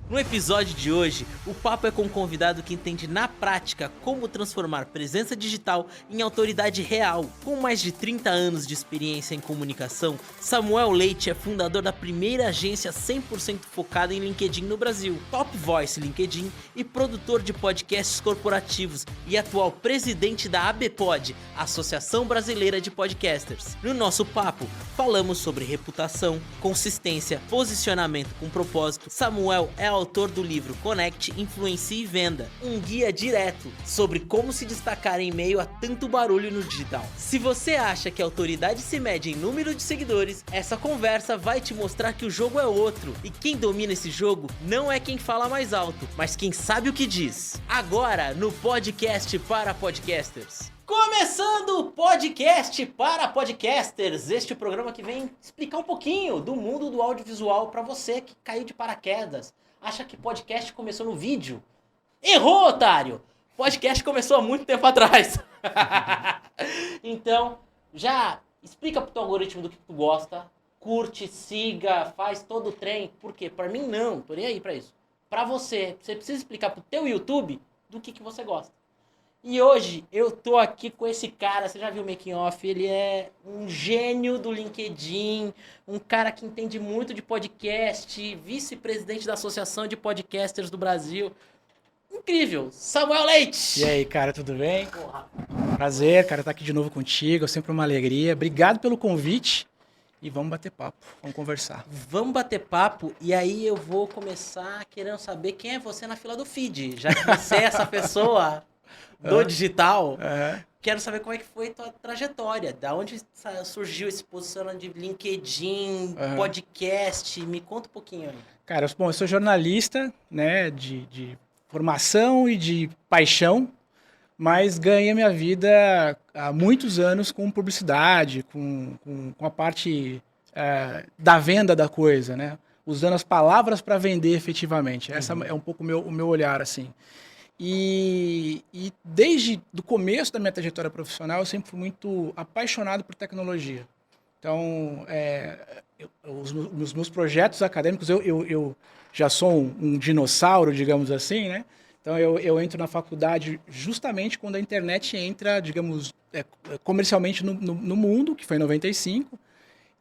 No episódio de hoje, o papo é com um convidado que entende na prática como transformar presença digital em autoridade real. Com mais de 30 anos de experiência em comunicação, Samuel Leite é fundador da primeira agência 100% focada em LinkedIn no Brasil, Top Voice LinkedIn, e produtor de podcasts corporativos e atual presidente da ABPOD, Associação Brasileira de Podcasters. No nosso papo, falamos sobre reputação, consistência, posicionamento com propósito. Samuel é autor do livro Conecte, Influencie e Venda, um guia direto sobre como se destacar em meio a tanto barulho no digital. Se você acha que a autoridade se mede em número de seguidores, essa conversa vai te mostrar que o jogo é outro, e quem domina esse jogo não é quem fala mais alto, mas quem sabe o que diz. Agora, no Podcast para Podcasters. Começando o Podcast para Podcasters, este programa que vem explicar um pouquinho do mundo do audiovisual para você que caiu de paraquedas. Acha que podcast começou no vídeo? Errou, otário! Podcast começou há muito tempo atrás. Então, já explica pro teu algoritmo do que tu gosta, curte, siga, faz todo o trem. Por quê? Pra mim não, tô nem aí pra isso. Pra você precisa explicar pro teu YouTube do que você gosta. E hoje eu tô aqui com esse cara, você já viu o making off, ele é um gênio do LinkedIn, um cara que entende muito de podcast, vice-presidente da Associação de Podcasters do Brasil. Incrível, Samuel Leite! E aí, cara, tudo bem? Porra. Prazer, cara, estar aqui de novo contigo, é sempre uma alegria. Obrigado pelo convite e vamos bater papo, vamos conversar. Vamos bater papo e aí eu vou começar querendo saber quem é você na fila do feed, já que você é essa pessoa do digital. Quero saber como é que foi tua trajetória, da onde surgiu esse posicionamento de LinkedIn, podcast, me conta um pouquinho aí. Cara, bom, eu sou jornalista, né, de formação e de paixão, mas ganhei minha vida há muitos anos com publicidade, com a parte da venda da coisa, né, usando as palavras para vender efetivamente. Essa é um pouco o meu olhar, assim. E desde o começo da minha trajetória profissional, eu sempre fui muito apaixonado por tecnologia. Então, os meus projetos acadêmicos, eu já sou um dinossauro, digamos assim, né? Então, eu entro na faculdade justamente quando a internet entra, digamos, comercialmente no mundo, que foi em 95.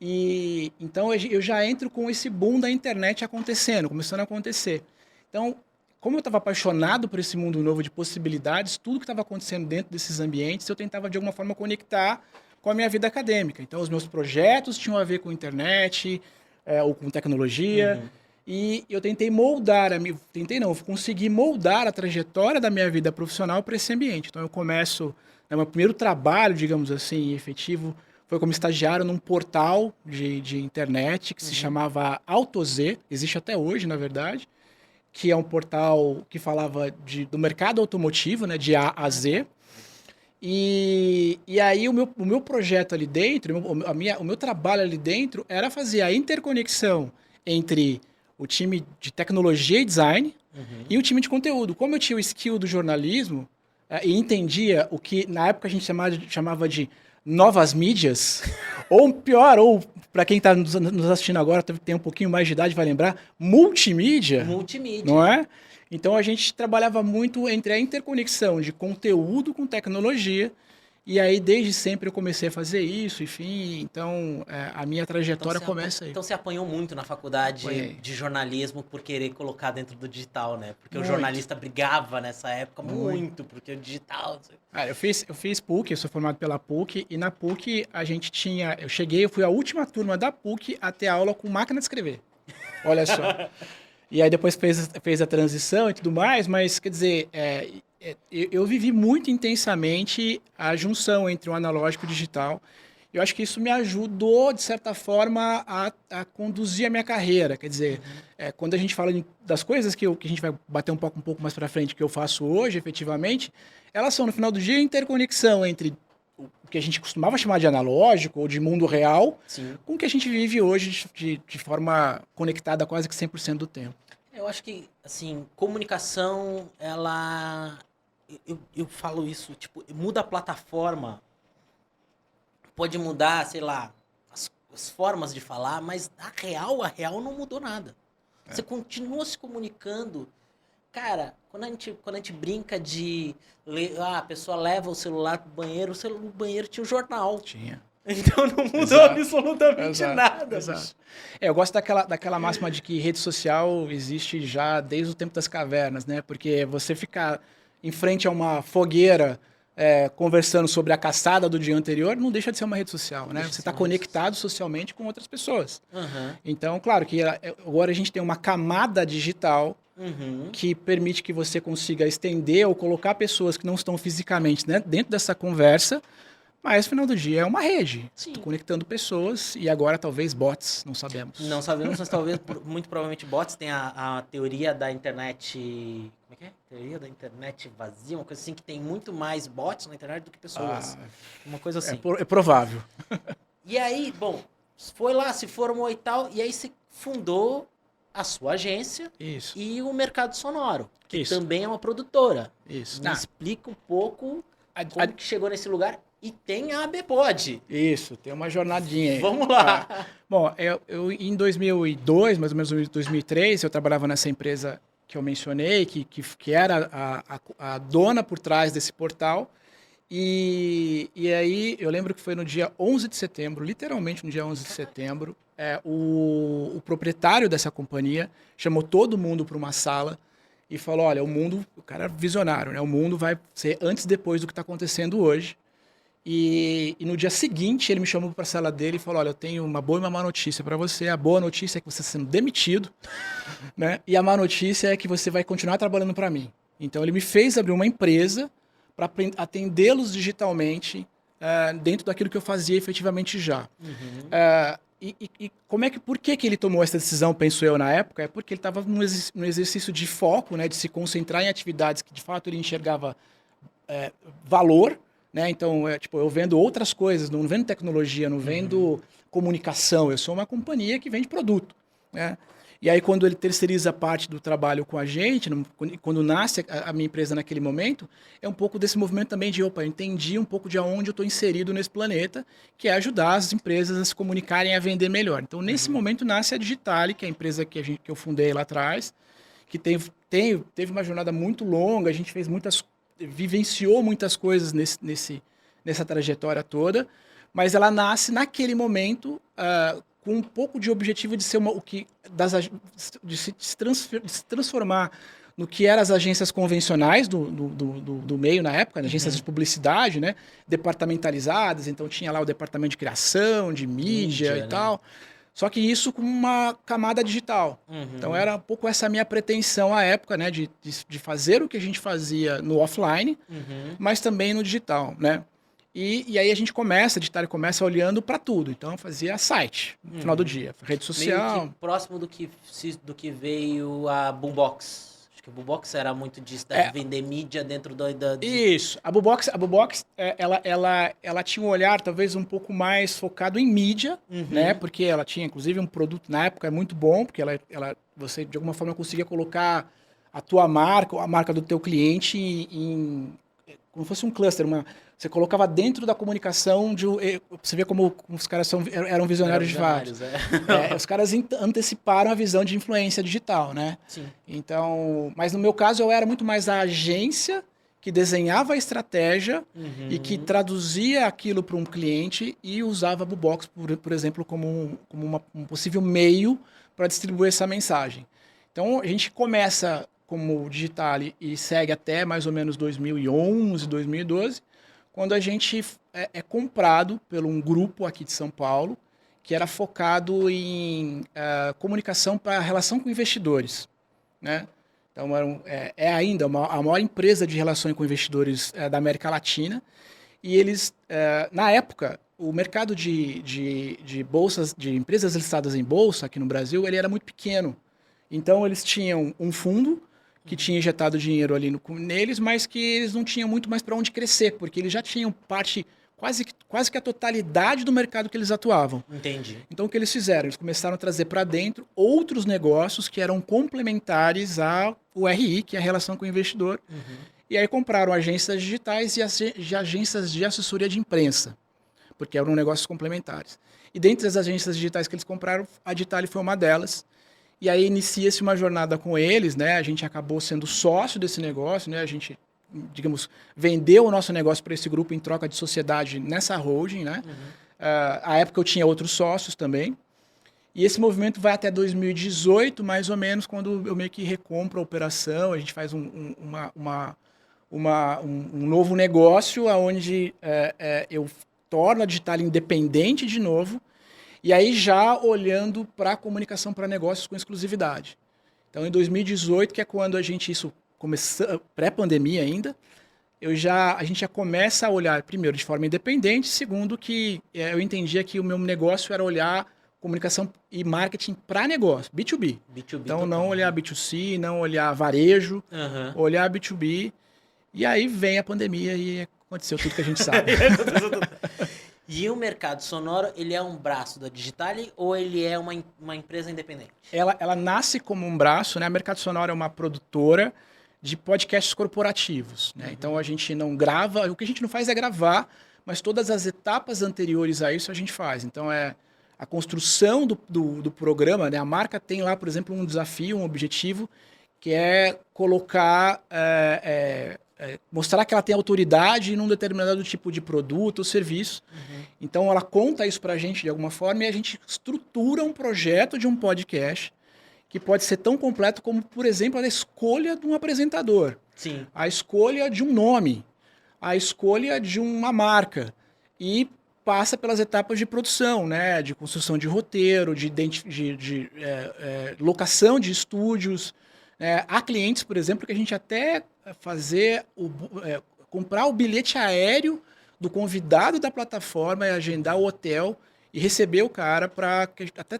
E então, eu já entro com esse boom da internet acontecendo, começando a acontecer. Então, como eu estava apaixonado por esse mundo novo de possibilidades, tudo que estava acontecendo dentro desses ambientes, eu tentava de alguma forma conectar com a minha vida acadêmica. Então, os meus projetos tinham a ver com internet, ou com tecnologia, e eu tentei eu consegui moldar a trajetória da minha vida profissional para esse ambiente. Então, eu começo, meu primeiro trabalho, digamos assim, efetivo, foi como estagiário num portal de internet que se chamava AutoZ, existe até hoje, na verdade, que é um portal que falava do mercado automotivo, né, de A a Z. E aí o meu projeto ali dentro, o meu trabalho ali dentro era fazer a interconexão entre o time de tecnologia e design e o time de conteúdo. Como eu tinha o skill do jornalismo e entendia o que na época a gente chamava de novas mídias, ou pior, ou para quem está nos assistindo agora, tem um pouquinho mais de idade, vai lembrar, multimídia. Multimídia. Não é? Então a gente trabalhava muito entre a interconexão de conteúdo com tecnologia, e aí desde sempre eu comecei a fazer isso, enfim, então a minha trajetória começa aí. Então você apanhou muito na faculdade Apanhei. de jornalismo por querer colocar dentro do digital, né? Porque Muito. o jornalista brigava nessa época muito porque o digital... Eu fiz PUC, eu sou formado pela PUC, e na PUC a gente tinha... Eu fui a última turma da PUC a ter aula com máquina de escrever. Olha só. E aí depois fez a transição e tudo mais, mas quer dizer, eu vivi muito intensamente a junção entre o analógico e o digital. Eu acho que isso me ajudou, de certa forma, a conduzir a minha carreira. Quer dizer, quando a gente fala das coisas que a gente vai bater um pouco mais para frente, que eu faço hoje, efetivamente, elas são, no final do dia, interconexão entre o que a gente costumava chamar de analógico ou de mundo real, com o que a gente vive hoje de forma conectada quase que 100% do tempo. Eu acho que, assim, comunicação, ela... Eu falo isso, tipo, muda a plataforma, pode mudar, sei lá, as formas de falar, mas a real não mudou nada. Você continua se comunicando. Cara, quando a gente brinca de... a pessoa leva o celular pro banheiro, no banheiro tinha o jornal. Tinha. Então não mudou Exato. absolutamente Exato. nada. Exato. Eu gosto daquela máxima de que rede social existe já desde o tempo das cavernas, né? Porque você ficar em frente a uma fogueira conversando sobre a caçada do dia anterior não deixa de ser uma rede social, né? Você está conectado socialmente com outras pessoas. Então, claro que agora a gente tem uma camada digital que permite que você consiga estender ou colocar pessoas que não estão fisicamente, né, dentro dessa conversa. Mas, no final do dia, é uma rede. Estou conectando pessoas e agora talvez bots, não sabemos. Não sabemos, mas talvez, muito provavelmente, bots. Tem a teoria da internet... Como é que é? Teoria da internet vazia, uma coisa assim, que tem muito mais bots na internet do que pessoas. Uma coisa assim. É provável. E aí, bom, foi lá, se formou e tal, e aí se fundou a sua agência. Isso. E o Mercado Sonoro, que Isso. também é uma produtora. Isso. Me explica um pouco como que chegou nesse lugar. E tem a ABPOD. Isso, tem uma jornadinha aí. Vamos lá. Bom, eu em 2002, mais ou menos em 2003, eu trabalhava nessa empresa que eu mencionei, que era a dona por trás desse portal. E aí eu lembro que foi no dia 11 de setembro, literalmente no dia 11 de setembro, o proprietário dessa companhia chamou todo mundo para uma sala e falou, olha, o cara é visionário, né? O mundo vai ser antes e depois do que está acontecendo hoje. E no dia seguinte ele me chamou para a sala dele e falou, olha, eu tenho uma boa e uma má notícia para você. A boa notícia é que você está sendo demitido, né? E a má notícia é que você vai continuar trabalhando para mim. Então ele me fez abrir uma empresa para atendê-los digitalmente dentro daquilo que eu fazia efetivamente já. E por que ele tomou essa decisão, penso eu, na época? É porque ele estava num exercício de foco, né, de se concentrar em atividades que de fato ele enxergava valor, né? Então, eu vendo outras coisas, não vendo tecnologia, não vendo comunicação, eu sou uma companhia que vende produto, né? E aí, quando ele terceiriza parte do trabalho com a gente, quando nasce a minha empresa naquele momento, é um pouco desse movimento também de, eu entendi um pouco de onde eu estou inserido nesse planeta, que é ajudar as empresas a se comunicarem e a vender melhor. Então, nesse momento, nasce a Digitale, que é a empresa que eu fundei lá atrás, que teve uma jornada muito longa, a gente vivenciou muitas coisas nessa trajetória toda, mas ela nasce naquele momento com um pouco de objetivo de ser de se transformar no que eram as agências convencionais do meio na época, né? Agências de publicidade, né? Departamentalizadas, então tinha lá o departamento de criação, de mídia e tal. Só que isso com uma camada digital. Então era um pouco essa minha pretensão à época, né? De fazer o que a gente fazia no offline, mas também no digital, né? E aí a Digitale começa olhando para tudo. Então eu fazia site no final do dia, rede social. Meio que próximo do que veio a Boombox. Acho que a Boombox era muito disso, vender mídia dentro Isso. A Boombox ela tinha um olhar talvez um pouco mais focado em mídia, né? Porque ela tinha inclusive um produto na época muito bom, porque você de alguma forma conseguia colocar a tua marca, ou a marca do teu cliente como fosse um cluster, você colocava dentro da comunicação, você vê como os caras eram visionários de vários. Os caras anteciparam a visão de influência digital, né? Sim. Então, mas no meu caso eu era muito mais a agência que desenhava a estratégia e que traduzia aquilo para um cliente e usava a Boombox, por exemplo, como um possível meio para distribuir essa mensagem. Então, a gente começa como Digitale e segue até mais ou menos 2011, 2012, quando a gente é comprado por um grupo aqui de São Paulo que era focado em comunicação para relação com investidores, né? Então, ainda a maior empresa de relações com investidores da América Latina. E eles, na época, o mercado de bolsas, de empresas listadas em bolsa aqui no Brasil, ele era muito pequeno. Então, eles tinham um fundo que tinha injetado dinheiro ali neles, mas que eles não tinham muito mais para onde crescer, porque eles já tinham parte, quase que a totalidade do mercado que eles atuavam. Entendi. Então, o que eles fizeram? Eles começaram a trazer para dentro outros negócios que eram complementares ao RI, que é a relação com o investidor. E aí compraram agências digitais e agências de assessoria de imprensa, porque eram negócios complementares. E dentre as agências digitais que eles compraram, a Digitale foi uma delas. E aí inicia-se uma jornada com eles, né? A gente acabou sendo sócio desse negócio, né? A gente, digamos, vendeu o nosso negócio para esse grupo em troca de sociedade nessa holding, né? À época eu tinha outros sócios também. E esse movimento vai até 2018, mais ou menos, quando eu meio que recompro a operação, a gente faz um novo negócio onde eu torno a Digital independente de novo, e aí já olhando para a comunicação para negócios com exclusividade. Então, em 2018, que é quando a gente, isso começou, pré-pandemia ainda, a gente já começa a olhar, primeiro, de forma independente, segundo, que eu entendia que o meu negócio era olhar comunicação e marketing para negócio, B2B. B2B então, total, não olhar B2C, não olhar varejo, olhar B2B. E aí vem a pandemia e aconteceu tudo que a gente sabe. E o mercado sonoro, ele é um braço da Digitale ou ele é uma empresa independente? Ela nasce como um braço, né? A Mercado Sonoro é uma produtora de podcasts corporativos, né? Então a gente não grava, o que a gente não faz é gravar, mas todas as etapas anteriores a isso a gente faz. Então a construção do programa, né? A marca tem lá, por exemplo, um desafio, um objetivo, que é colocar, mostrar que ela tem autoridade num determinado tipo de produto ou serviço. Então ela conta isso pra gente de alguma forma e a gente estrutura um projeto de um podcast que pode ser tão completo como, por exemplo, a escolha de um apresentador, Sim. a escolha de um nome, a escolha de uma marca e passa pelas etapas de produção, né? De construção de roteiro, de locação de estúdios. Há clientes, por exemplo, que a gente até comprar o bilhete aéreo do convidado da plataforma e agendar o hotel e receber o cara para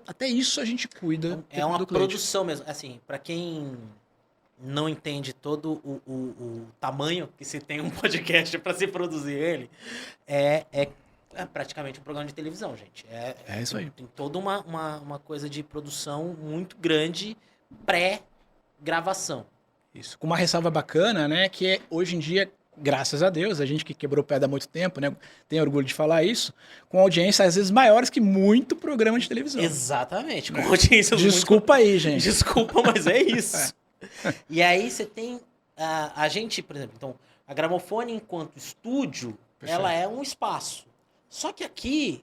até isso a gente cuida. É uma produção mesmo. Assim, para quem não entende todo o tamanho que se tem um podcast para se produzir ele, é praticamente um programa de televisão, gente. É isso aí. Tem toda uma coisa de produção muito grande pré-gravação. Isso. Com uma ressalva bacana, né? Que hoje em dia, graças a Deus, a gente que quebrou pedra há muito tempo, né? Tem orgulho de falar isso, com audiência às vezes maiores que muito programa de televisão. Exatamente. Com audiências Desculpa muito... aí, gente. Desculpa, mas é isso. E aí você tem a gente, por exemplo, então, a Gramofone enquanto estúdio, perfeito, ela é um espaço. Só que aqui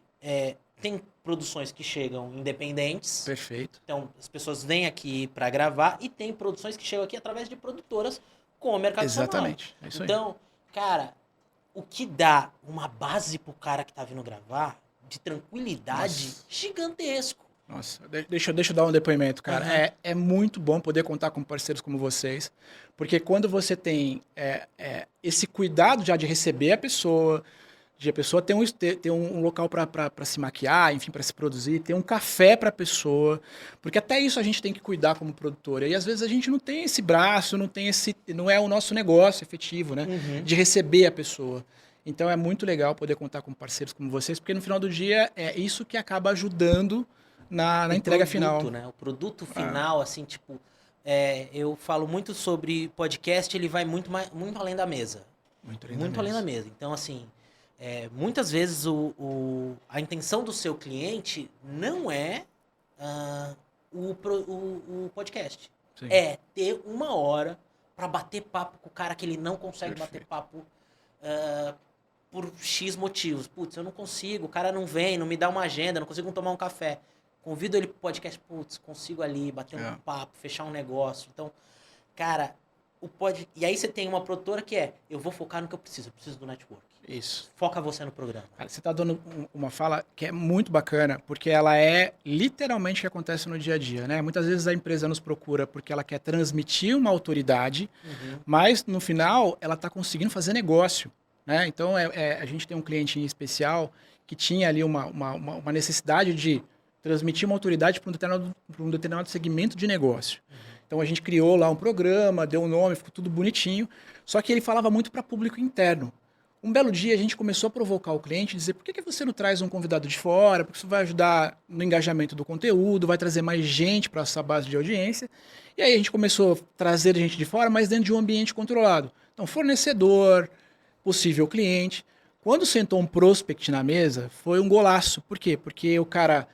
tem produções que chegam independentes. Perfeito. Então, as pessoas vêm aqui para gravar e tem produções que chegam aqui através de produtoras com o mercado sonoro. Exatamente. É isso aí. Então, cara, o que dá uma base pro cara que tá vindo gravar de tranquilidade, nossa, gigantesco. Nossa, deixa eu dar um depoimento, cara. É muito bom poder contar com parceiros como vocês, porque quando você tem esse cuidado já de receber a pessoa, de a pessoa ter um local para se maquiar, enfim, para se produzir, ter um café para a pessoa, porque até isso a gente tem que cuidar como produtora. E às vezes a gente não tem esse braço, não é o nosso negócio efetivo, né? De receber a pessoa. Então é muito legal poder contar com parceiros como vocês, porque no final do dia é isso que acaba ajudando na entrega final. Né? O produto final, assim, tipo, eu falo muito sobre podcast, ele vai muito além da mesa. Muito além da mesa. Então, assim, muitas vezes a intenção do seu cliente não é o podcast. Sim. É ter uma hora para bater papo com o cara que ele não consegue bater papo por X motivos. Putz, eu não consigo, o cara não vem, não me dá uma agenda, não consigo tomar um café. Convido ele pro podcast, putz, consigo ali bater um papo, fechar um negócio. Então, cara, e aí você tem uma produtora que eu vou focar no que eu preciso do network. Isso. Foca você no programa. Cara, você tá dando uma fala que é muito bacana, porque ela é literalmente o que acontece no dia a dia, né? Muitas vezes a empresa nos procura porque ela quer transmitir uma autoridade, mas no final ela tá conseguindo fazer negócio, né? Então, a gente tem um cliente em especial que tinha ali uma necessidade de transmitir uma autoridade para um determinado segmento de negócio. Então a gente criou lá um programa, deu um nome, ficou tudo bonitinho, só que ele falava muito para público interno. Um belo dia a gente começou a provocar o cliente, dizer, por que você não traz um convidado de fora? Porque isso vai ajudar no engajamento do conteúdo, vai trazer mais gente para essa base de audiência. E aí a gente começou a trazer gente de fora, mas dentro de um ambiente controlado. Então fornecedor, possível cliente. Quando sentou um prospect na mesa, foi um golaço. Por quê? Porque o cara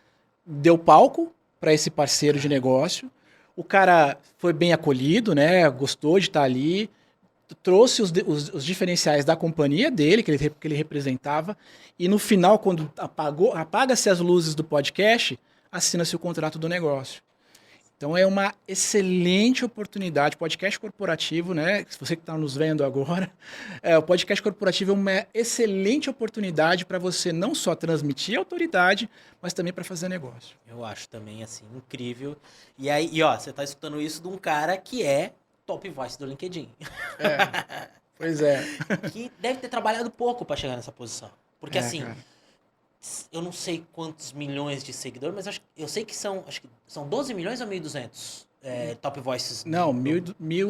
deu palco para esse parceiro de negócio, O cara foi bem acolhido, né? Gostou de estar ali, trouxe os diferenciais da companhia dele, que ele representava, e no final, quando apaga-se as luzes do podcast, assina-se o contrato do negócio. Então é uma excelente oportunidade, podcast corporativo, né? Se você que está nos vendo agora, o podcast corporativo é uma excelente oportunidade para você não só transmitir autoridade, mas também para fazer negócio. Eu acho também, assim, incrível. E aí, ó, você tá escutando isso de um cara que é top voice do LinkedIn. Pois é. Que deve ter trabalhado pouco para chegar nessa posição. Porque, assim, cara. eu não sei quantos milhões de seguidores, mas eu sei que acho que são 12 milhões ou 1.200 top voices? Não,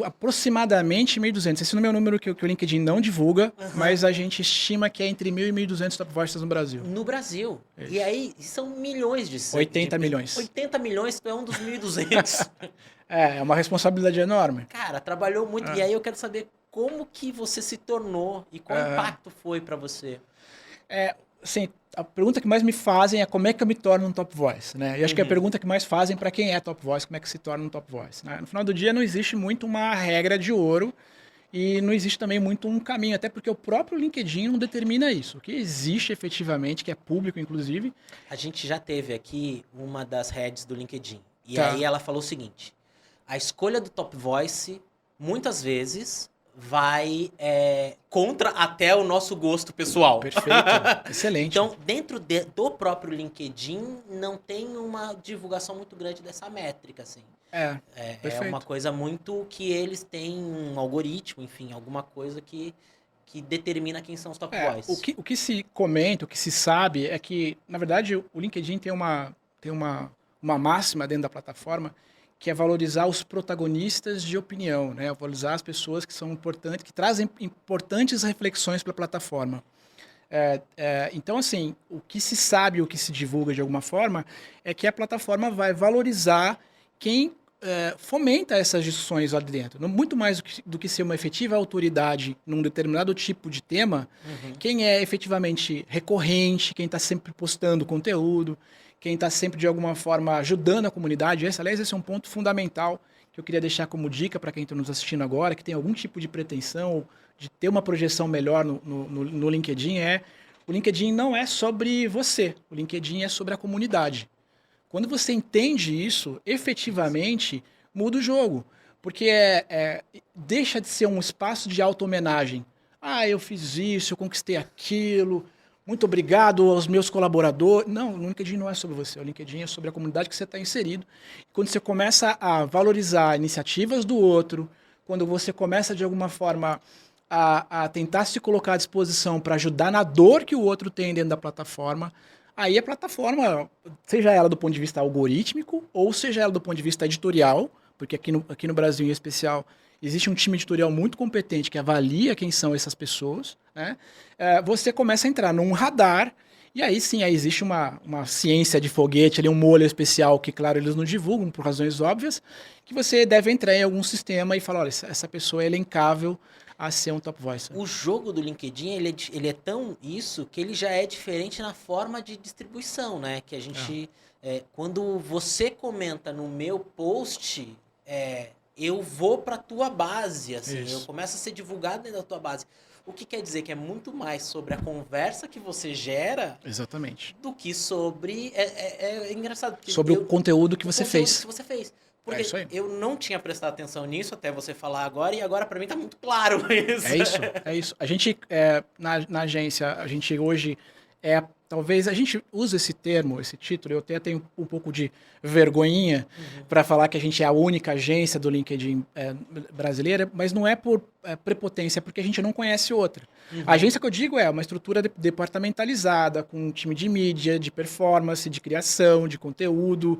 aproximadamente 1.200. Esse não é o número que o LinkedIn não divulga, mas a gente estima que é entre 1.000 e 1.200 top voices no Brasil. No Brasil. Isso. E aí, são milhões de 80 milhões. 80 milhões, tu é um dos 1.200. É uma responsabilidade enorme. Cara, trabalhou muito. E aí eu quero saber como que você se tornou e qual impacto foi para você. Assim, a pergunta que mais me fazem é como é que eu me torno um top voice, né? E acho que é a pergunta que mais fazem para quem é top voice, como é que se torna um top voice, né? No final do dia não existe muito uma regra de ouro e não existe também muito um caminho, até porque o próprio LinkedIn não determina isso. O que existe efetivamente, que é público inclusive... A gente já teve aqui uma das heads do LinkedIn. E Tá. aí ela falou o seguinte, a escolha do top voice, muitas vezes, vai contra até o nosso gosto pessoal. Perfeito, excelente. Então, dentro do próprio LinkedIn, não tem uma divulgação muito grande dessa métrica, assim. É uma coisa muito que eles têm um algoritmo, enfim, alguma coisa que determina quem são os top voices. O que se comenta, o que se sabe é que, na verdade, o LinkedIn tem uma máxima dentro da plataforma que é valorizar os protagonistas de opinião, né? Valorizar as pessoas que são importantes, que trazem importantes reflexões para a plataforma. Então, assim, o que se sabe, o que se divulga de alguma forma, é que a plataforma vai valorizar quem fomenta essas discussões lá dentro. Muito mais do que ser uma efetiva autoridade num determinado tipo de tema, quem é efetivamente recorrente, quem está sempre postando conteúdo, quem está sempre, de alguma forma, ajudando a comunidade. Aliás, esse é um ponto fundamental que eu queria deixar como dica para quem está nos assistindo agora, que tem algum tipo de pretensão de ter uma projeção melhor no LinkedIn. O LinkedIn não é sobre você, o LinkedIn é sobre a comunidade. Quando você entende isso, efetivamente, muda o jogo. Porque deixa de ser um espaço de auto-homenagem. Eu fiz isso, eu conquistei aquilo... Muito obrigado aos meus colaboradores. Não, o LinkedIn não é sobre você. O LinkedIn é sobre a comunidade que você está inserido. Quando você começa a valorizar iniciativas do outro, quando você começa, de alguma forma, a tentar se colocar à disposição para ajudar na dor que o outro tem dentro da plataforma, aí a plataforma, seja ela do ponto de vista algorítmico ou seja ela do ponto de vista editorial, porque aqui no Brasil, em especial, existe um time editorial muito competente que avalia quem são essas pessoas, né? Você começa a entrar num radar, e aí sim, aí existe uma ciência de foguete, ali, um molho especial que, claro, eles não divulgam por razões óbvias, que você deve entrar em algum sistema e falar, olha, essa pessoa é elencável a ser um top voice. O jogo do LinkedIn, ele é tão isso que ele já é diferente na forma de distribuição, né? Que a gente, quando você comenta no meu post, eu vou para tua base, assim, eu começo a ser divulgado dentro da tua base. O que quer dizer que é muito mais sobre a conversa que você gera. Exatamente. Do que sobre... É engraçado. Sobre o conteúdo que você fez. Porque eu não tinha prestado atenção nisso até você falar agora, e agora para mim tá muito claro isso. É isso. A gente, na agência, a gente hoje talvez a gente use esse termo, esse título, eu até tenho um pouco de vergonhinha para falar que a gente é a única agência do LinkedIn brasileira, mas não é por prepotência, é porque a gente não conhece outra. A agência que eu digo é uma estrutura departamentalizada, com um time de mídia, de performance, de criação, de conteúdo.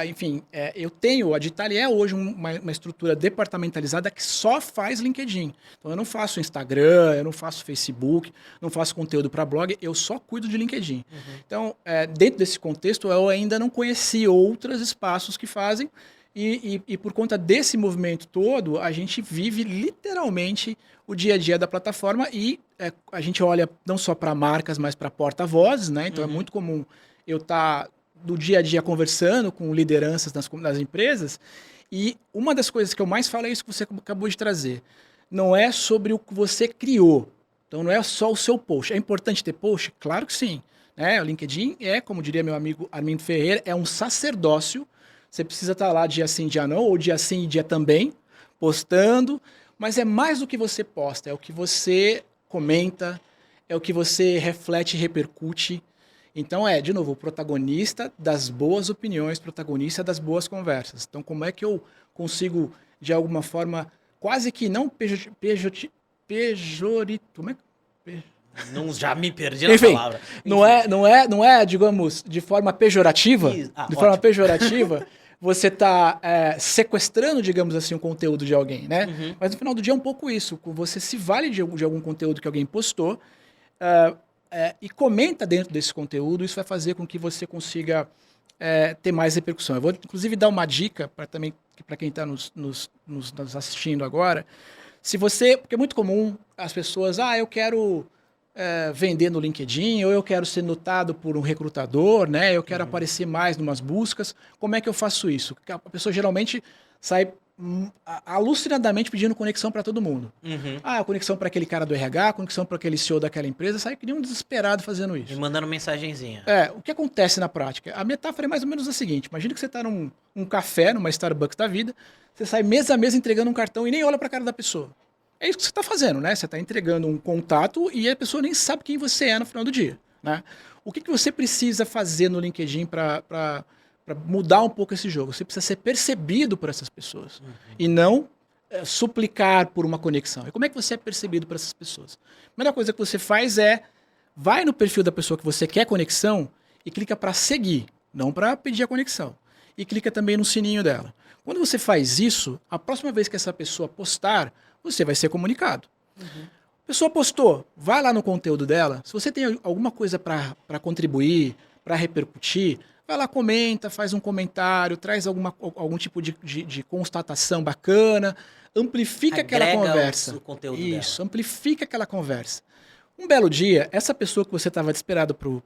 Enfim, a Digitali é hoje uma estrutura departamentalizada que só faz LinkedIn. Então, eu não faço Instagram, eu não faço Facebook, não faço conteúdo para blog, eu só cuido de LinkedIn. Então, dentro desse contexto, eu ainda não conheci outros espaços que fazem e por conta desse movimento todo, a gente vive literalmente o dia a dia da plataforma e a gente olha não só para marcas, mas para porta-vozes, né? Então, é muito comum eu estar... do dia a dia conversando com lideranças das empresas E uma das coisas que eu mais falo é isso que você acabou de trazer. Não é sobre o que você criou. Então não é só o seu post. É importante ter post? Claro que sim. Né? O LinkedIn é, como diria meu amigo Armindo Ferreira, é um sacerdócio. Você precisa estar lá dia sim, dia não, ou dia sim e dia também, postando. Mas é mais do que você posta, é o que você comenta, é o que você reflete e repercute. Então de novo, o protagonista das boas opiniões, protagonista das boas conversas. Então como é que eu consigo, de alguma forma, quase que não como é que... Não, já me perdi na Enfim, palavra. não é, digamos, de forma pejorativa, forma pejorativa, você está sequestrando, digamos assim, o conteúdo de alguém, né? Uhum. Mas no final do dia é um pouco isso. Você se vale de algum conteúdo que alguém postou e comenta dentro desse conteúdo, isso vai fazer com que você consiga ter mais repercussão. Eu vou, inclusive, dar uma dica para quem está nos assistindo agora. Porque é muito comum as pessoas, eu quero vender no LinkedIn, ou eu quero ser notado por um recrutador, né? Eu quero aparecer mais em umas buscas. Como é que eu faço isso? A pessoa geralmente sai alucinadamente pedindo conexão para todo mundo. Conexão para aquele cara do RH, conexão para aquele CEO daquela empresa, sai que nem um desesperado fazendo isso. E mandando mensagenzinha. O que acontece na prática? A metáfora é mais ou menos a seguinte: imagina que você está num café, numa Starbucks da vida, você sai mês a mês entregando um cartão e nem olha para a cara da pessoa. É isso que você está fazendo, né? Você está entregando um contato e a pessoa nem sabe quem você é no final do dia, né? O que você precisa fazer no LinkedIn para mudar um pouco esse jogo? Você precisa ser percebido por essas pessoas e não suplicar por uma conexão. E como é que você é percebido por essas pessoas? A primeira coisa que você faz vai no perfil da pessoa que você quer conexão e clica para seguir, não para pedir a conexão. E clica também no sininho dela. Quando você faz isso, a próxima vez que essa pessoa postar, você vai ser comunicado. A pessoa postou, vai lá no conteúdo dela. Se você tem alguma coisa para contribuir, para repercutir, vai lá, comenta, faz um comentário, traz algum tipo de constatação bacana, amplifica aquela conversa. O conteúdo isso, dela. amplifica aquela conversa. Um belo dia, essa pessoa que você estava desesperado por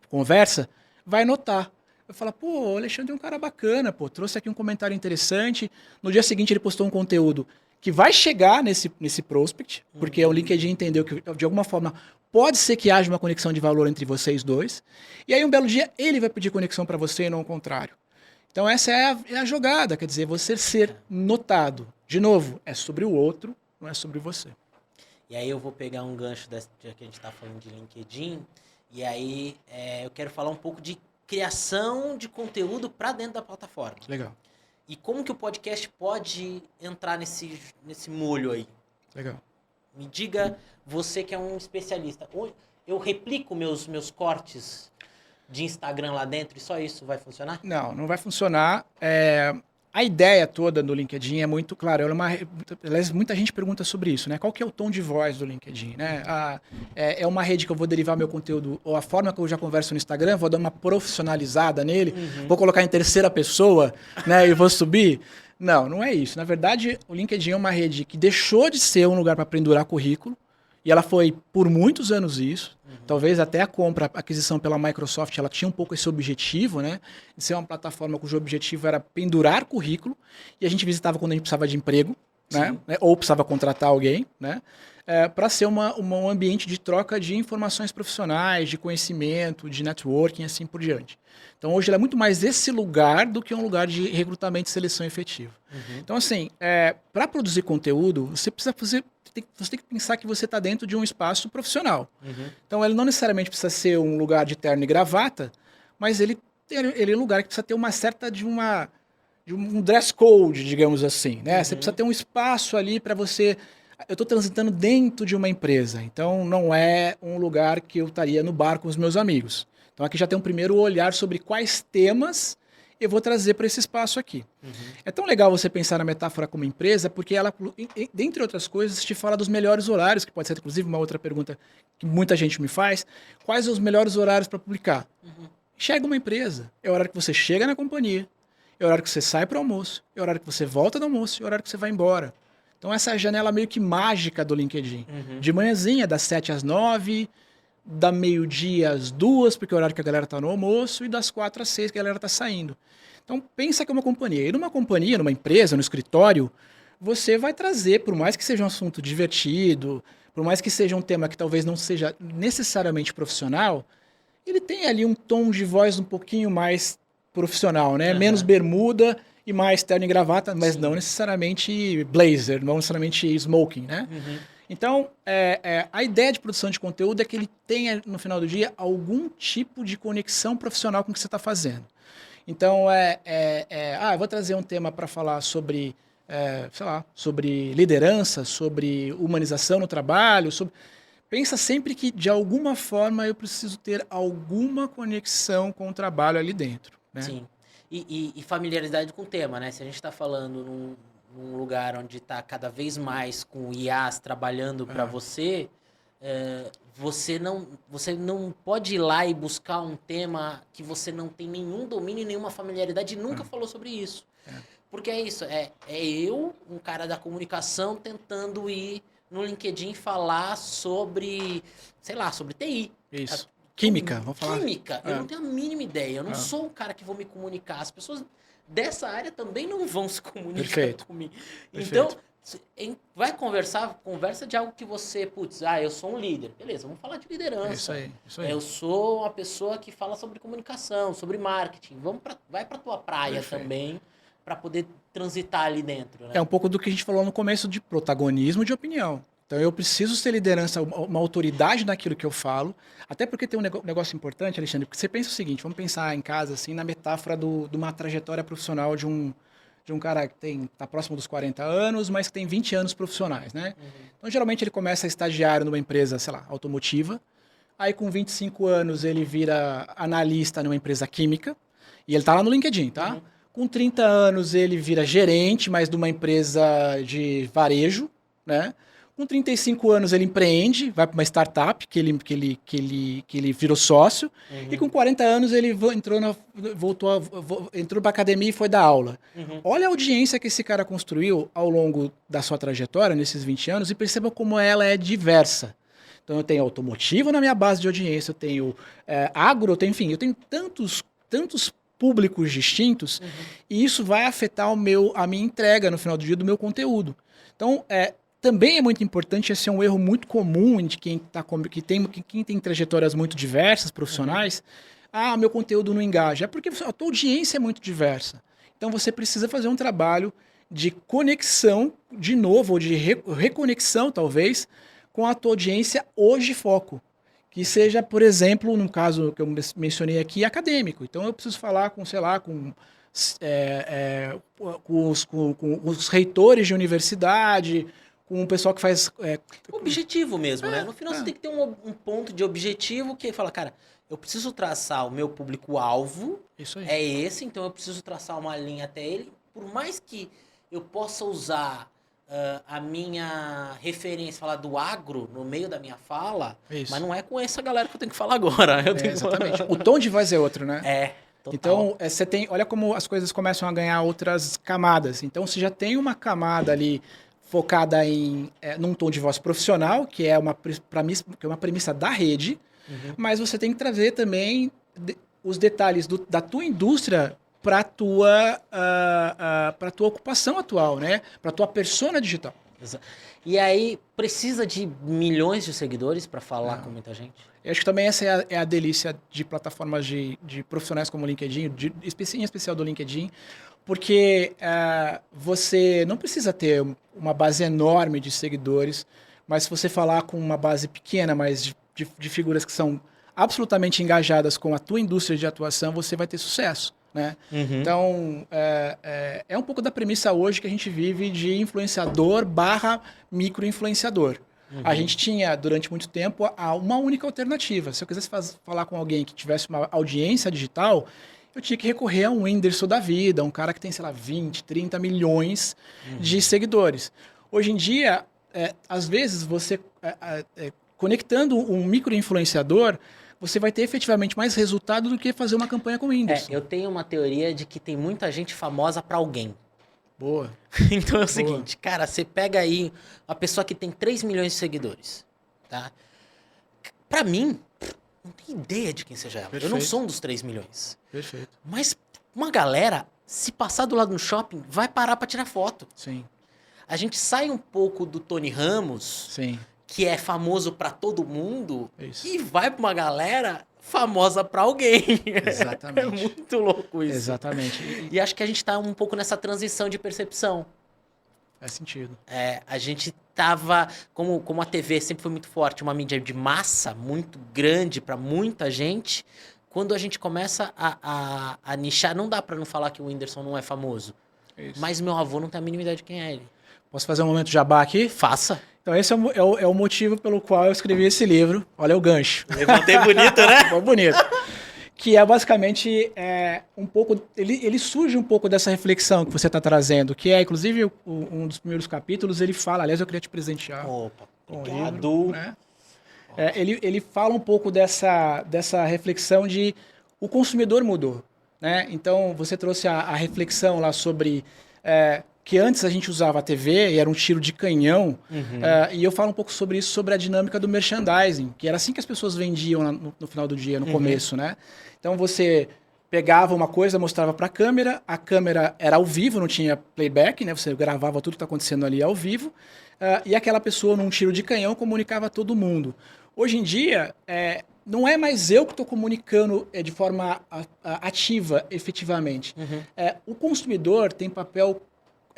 conversa, vai notar. Vai falar, o Alexandre é um cara bacana, trouxe aqui um comentário interessante. No dia seguinte ele postou um conteúdo que vai chegar nesse prospect, porque o LinkedIn entendeu que, de alguma forma, pode ser que haja uma conexão de valor entre vocês dois. E aí, um belo dia, ele vai pedir conexão para você e não o contrário. Então, essa é a jogada, quer dizer, você ser notado. De novo, é sobre o outro, não é sobre você. E aí eu vou pegar um gancho que a gente está falando de LinkedIn, e aí eu quero falar um pouco de criação de conteúdo para dentro da plataforma. Legal. E como que o podcast pode entrar nesse molho aí? Legal. Me diga, você que é um especialista. Eu replico meus cortes de Instagram lá dentro e só isso vai funcionar? Não vai funcionar. A ideia toda do LinkedIn é muito clara. Aliás, muita gente pergunta sobre isso, né? Qual que é o tom de voz do LinkedIn, né? É uma rede que eu vou derivar meu conteúdo, ou a forma que eu já converso no Instagram, vou dar uma profissionalizada nele, vou colocar em terceira pessoa, né? E vou subir. Não é isso. Na verdade, o LinkedIn é uma rede que deixou de ser um lugar para pendurar currículo, e ela foi por muitos anos isso. Talvez até a aquisição pela Microsoft, ela tinha um pouco esse objetivo, né? De ser uma plataforma cujo objetivo era pendurar currículo. E a gente visitava quando a gente precisava de emprego, né? Ou precisava contratar alguém, né? Para ser um ambiente de troca de informações profissionais, de conhecimento, de networking, assim por diante. Então, hoje ela é muito mais esse lugar do que um lugar de recrutamento e seleção efetiva. Então, assim, para produzir conteúdo, você tem que pensar que você está dentro de um espaço profissional. Então, ele não necessariamente precisa ser um lugar de terno e gravata, mas ele é um lugar que precisa ter uma certa de um dress code, digamos assim, né? Você precisa ter um espaço ali para você... Eu estou transitando dentro de uma empresa, então não é um lugar que eu estaria no bar com os meus amigos. Então aqui já tem um primeiro olhar sobre quais temas eu vou trazer para esse espaço aqui. É tão legal você pensar na metáfora como empresa, porque ela, dentre outras coisas, te fala dos melhores horários, que pode ser inclusive uma outra pergunta que muita gente me faz. Quais os melhores horários para publicar? Enxerga uma empresa. É o horário que você chega na companhia, é o horário que você sai para o almoço, é o horário que você volta do almoço, é o horário que você vai embora. Então essa é a janela meio que mágica do LinkedIn. De manhãzinha, das 7 às 9, da meio-dia às 2, porque é o horário que a galera está no almoço, e das 4 às 6 que a galera está saindo. Então, pensa que é uma companhia. E numa companhia, numa empresa, no escritório, você vai trazer, por mais que seja um assunto divertido, por mais que seja um tema que talvez não seja necessariamente profissional, ele tem ali um tom de voz um pouquinho mais profissional, né? Menos Aham. bermuda e mais terno e gravata, mas Sim. não necessariamente blazer, não necessariamente smoking, né? Uhum. Então, a ideia de produção de conteúdo é que ele tenha, no final do dia, algum tipo de conexão profissional com o que você está fazendo. Então, eu vou trazer um tema para falar sobre, sei lá, sobre liderança, sobre humanização no trabalho, pensa sempre que, de alguma forma, eu preciso ter alguma conexão com o trabalho ali dentro, né? Sim. E familiaridade com o tema, né? Se a gente está falando num lugar onde está cada vez mais com IAs trabalhando para você, você não pode ir lá e buscar um tema que você não tem nenhum domínio, nenhuma familiaridade e nunca falou sobre isso. Porque é isso, é eu, um cara da comunicação, tentando ir no LinkedIn falar sobre, sei lá, sobre TI. Isso. Química, vamos falar. Química, eu não tenho a mínima ideia. Eu não sou um cara que vou me comunicar. As pessoas dessa área também não vão se comunicar comigo. Então, vai conversa de algo que você, eu sou um líder. Beleza, vamos falar de liderança. Isso aí. Eu sou uma pessoa que fala sobre comunicação, sobre marketing. Vai pra tua praia também, para poder transitar ali dentro. Né? É um pouco do que a gente falou no começo de protagonismo e de opinião. Então eu preciso ser liderança, uma autoridade naquilo que eu falo, até porque tem um negócio importante, Alexandre, porque você pensa o seguinte, vamos pensar em casa, assim, na metáfora de uma trajetória profissional de um cara que tá próximo dos 40 anos, mas que tem 20 anos profissionais, né? Então geralmente ele começa estagiário numa empresa, sei lá, automotiva, aí com 25 anos ele vira analista numa empresa química, e ele tá lá no LinkedIn, tá? Com 30 anos ele vira gerente, mas de uma empresa de varejo, né? Com 35 anos ele empreende, vai para uma startup que ele virou sócio. E com 40 anos ele entrou para academia e foi dar aula. Olha a audiência que esse cara construiu ao longo da sua trajetória, nesses 20 anos, e perceba como ela é diversa. Então eu tenho automotivo na minha base de audiência, eu tenho agro, eu tenho tantos públicos distintos, e isso vai afetar a minha entrega no final do dia do meu conteúdo. Então, também é muito importante, esse é um erro muito comum de quem tem trajetórias muito diversas, profissionais. Meu conteúdo não engaja. É porque a tua audiência é muito diversa. Então você precisa fazer um trabalho de conexão, de novo, ou de reconexão, talvez, com a tua audiência hoje foco. Que seja, por exemplo, no caso que eu mencionei aqui, acadêmico. Então eu preciso falar com, sei lá, com os reitores de universidade, com o pessoal que faz... objetivo mesmo, né? No final você tem que ter um ponto de objetivo que fala, cara, eu preciso traçar o meu público-alvo, Isso aí. é esse, então eu preciso traçar uma linha até ele. Por mais que eu possa usar a minha referência, falar do agro no meio da minha fala, mas não é com essa galera que eu tenho que falar agora. Exatamente. O tom de voz é outro, né? Total. Então, olha como as coisas começam a ganhar outras camadas. Então, você já tem uma camada ali focada num tom de voz profissional, que é uma premissa da rede, mas você tem que trazer também os detalhes da tua indústria para a tua ocupação atual, né? Para a tua persona digital. E aí, precisa de milhões de seguidores para falar com muita gente? Eu acho que também essa é a delícia de plataformas de profissionais como o LinkedIn, em especial do LinkedIn, porque você não precisa ter uma base enorme de seguidores, mas se você falar com uma base pequena, mas de figuras que são absolutamente engajadas com a tua indústria de atuação, você vai ter sucesso, né? Então, é um pouco da premissa hoje que a gente vive de influenciador / micro-influenciador. A gente tinha, durante muito tempo, uma única alternativa. Se eu quisesse falar com alguém que tivesse uma audiência digital, eu tinha que recorrer a um Whindersson da vida, um cara que tem, sei lá, 20, 30 milhões de seguidores. Hoje em dia, às vezes, você conectando um micro-influenciador, você vai ter efetivamente mais resultado do que fazer uma campanha com o Whindersson. Eu tenho uma teoria de que tem muita gente famosa para alguém. Boa. Então é o seguinte, cara, você pega aí uma pessoa que tem 3 milhões de seguidores, tá? Pra mim, não tenho ideia de quem seja ela. Perfeito. Eu não sou um dos 3 milhões. Perfeito. Mas uma galera Se passar do lado no shopping, vai parar pra tirar foto. Sim, A gente sai um pouco do Tony Ramos, sim. que é famoso pra todo mundo, Isso. e vai pra uma galera famosa pra alguém. Exatamente. É muito louco isso. Exatamente. E acho que a gente tá um pouco nessa transição de percepção. Faz sentido. A gente tava, como a TV sempre foi muito forte, uma mídia de massa muito grande pra muita gente, quando a gente começa a nichar, não dá pra não falar que o Whindersson não é famoso. Isso. Mas meu avô não tem a mínima ideia de quem é ele. Posso fazer um momento jabá aqui? Faça. Então, esse é o motivo pelo qual eu escrevi esse livro. Olha o gancho. Levantei bonito, né? Foi bonito. Que é basicamente um pouco. Ele surge um pouco dessa reflexão que você está trazendo, que é, inclusive, um dos primeiros capítulos, ele fala. Aliás, eu queria te presentear. Opa, com o obrigado. livro, né? Ele fala um pouco dessa reflexão de o consumidor mudou. Né? Então, você trouxe a reflexão lá sobre que antes a gente usava a TV e era um tiro de canhão, e eu falo um pouco sobre isso, sobre a dinâmica do merchandising, que era assim que as pessoas vendiam no final do dia, no começo, né? Então você pegava uma coisa, mostrava para a câmera era ao vivo, não tinha playback, né? Você gravava tudo que está acontecendo ali ao vivo, e aquela pessoa num tiro de canhão comunicava a todo mundo. Hoje em dia, não é mais eu que estou comunicando de forma ativa, efetivamente. O consumidor tem papel